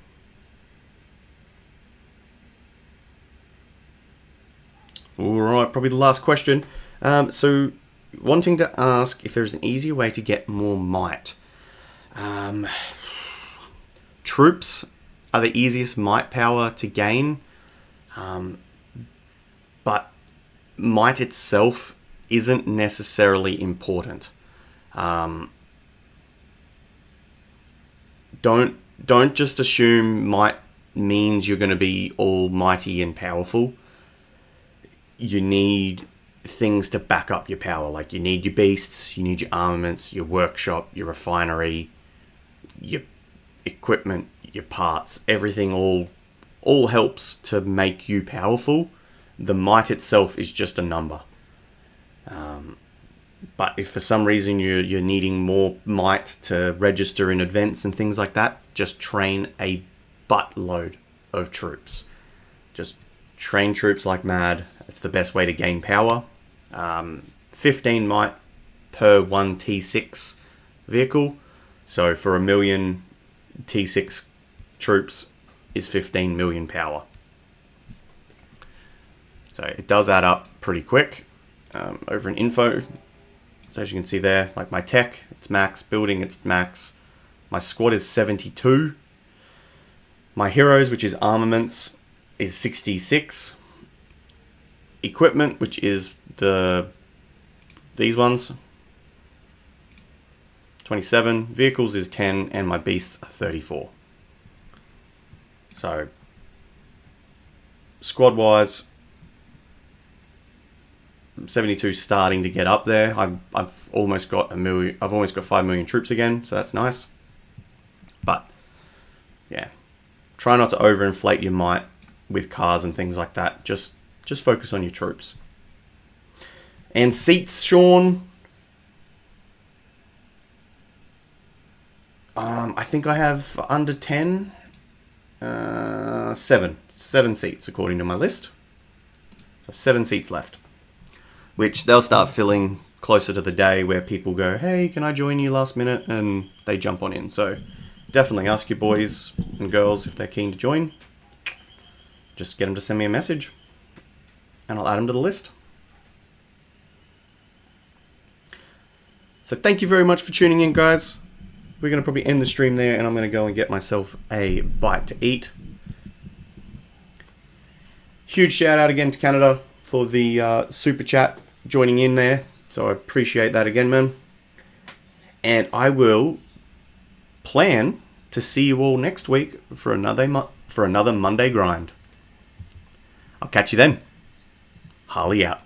Alright, probably the last question. So, wanting to ask if there's an easier way to get more might. Troops are the easiest might power to gain, but might itself isn't necessarily important. Don't just assume might means you're going to be almighty and powerful. You need things to back up your power. Like you need your beasts, you need your armaments, your workshop, your refinery, your equipment, your parts. Everything all helps to make you powerful. The might itself is just a number. But if for some reason you're needing more might to register in events and things like that, just train a buttload of troops. Just train troops like mad. It's the best way to gain power. 15 might per 1 T6 vehicle. So for 1 million T6 troops is 15 million power. So it does add up pretty quick. Over in info, so as you can see there, like my tech, it's max. Building, it's max. My squad is 72. My heroes, which is armaments, is 66. Equipment, which is these ones, 27. Vehicles is 10, and my beasts are 34. So squad wise, 72 starting to get up there. I've almost got 1 million. I've almost got 5 million troops again, so that's nice. But yeah, try not to overinflate your might with cars and things like that. Just focus on your troops. And seats, Sean. I think I have under 10. 7 seats according to my list. So 7 seats left, which they'll start filling closer to the day where people go, hey, can I join you last minute? And they jump on in. So definitely ask your boys and girls if they're keen to join. Just get them to send me a message and I'll add them to the list. So thank you very much for tuning in, guys. We're going to probably end the stream there and I'm going to go and get myself a bite to eat. Huge shout out again to Canada for the super chat joining in there. So I appreciate that again, man. And I will plan to see you all next week for another Monday grind. I'll catch you then. Harley out.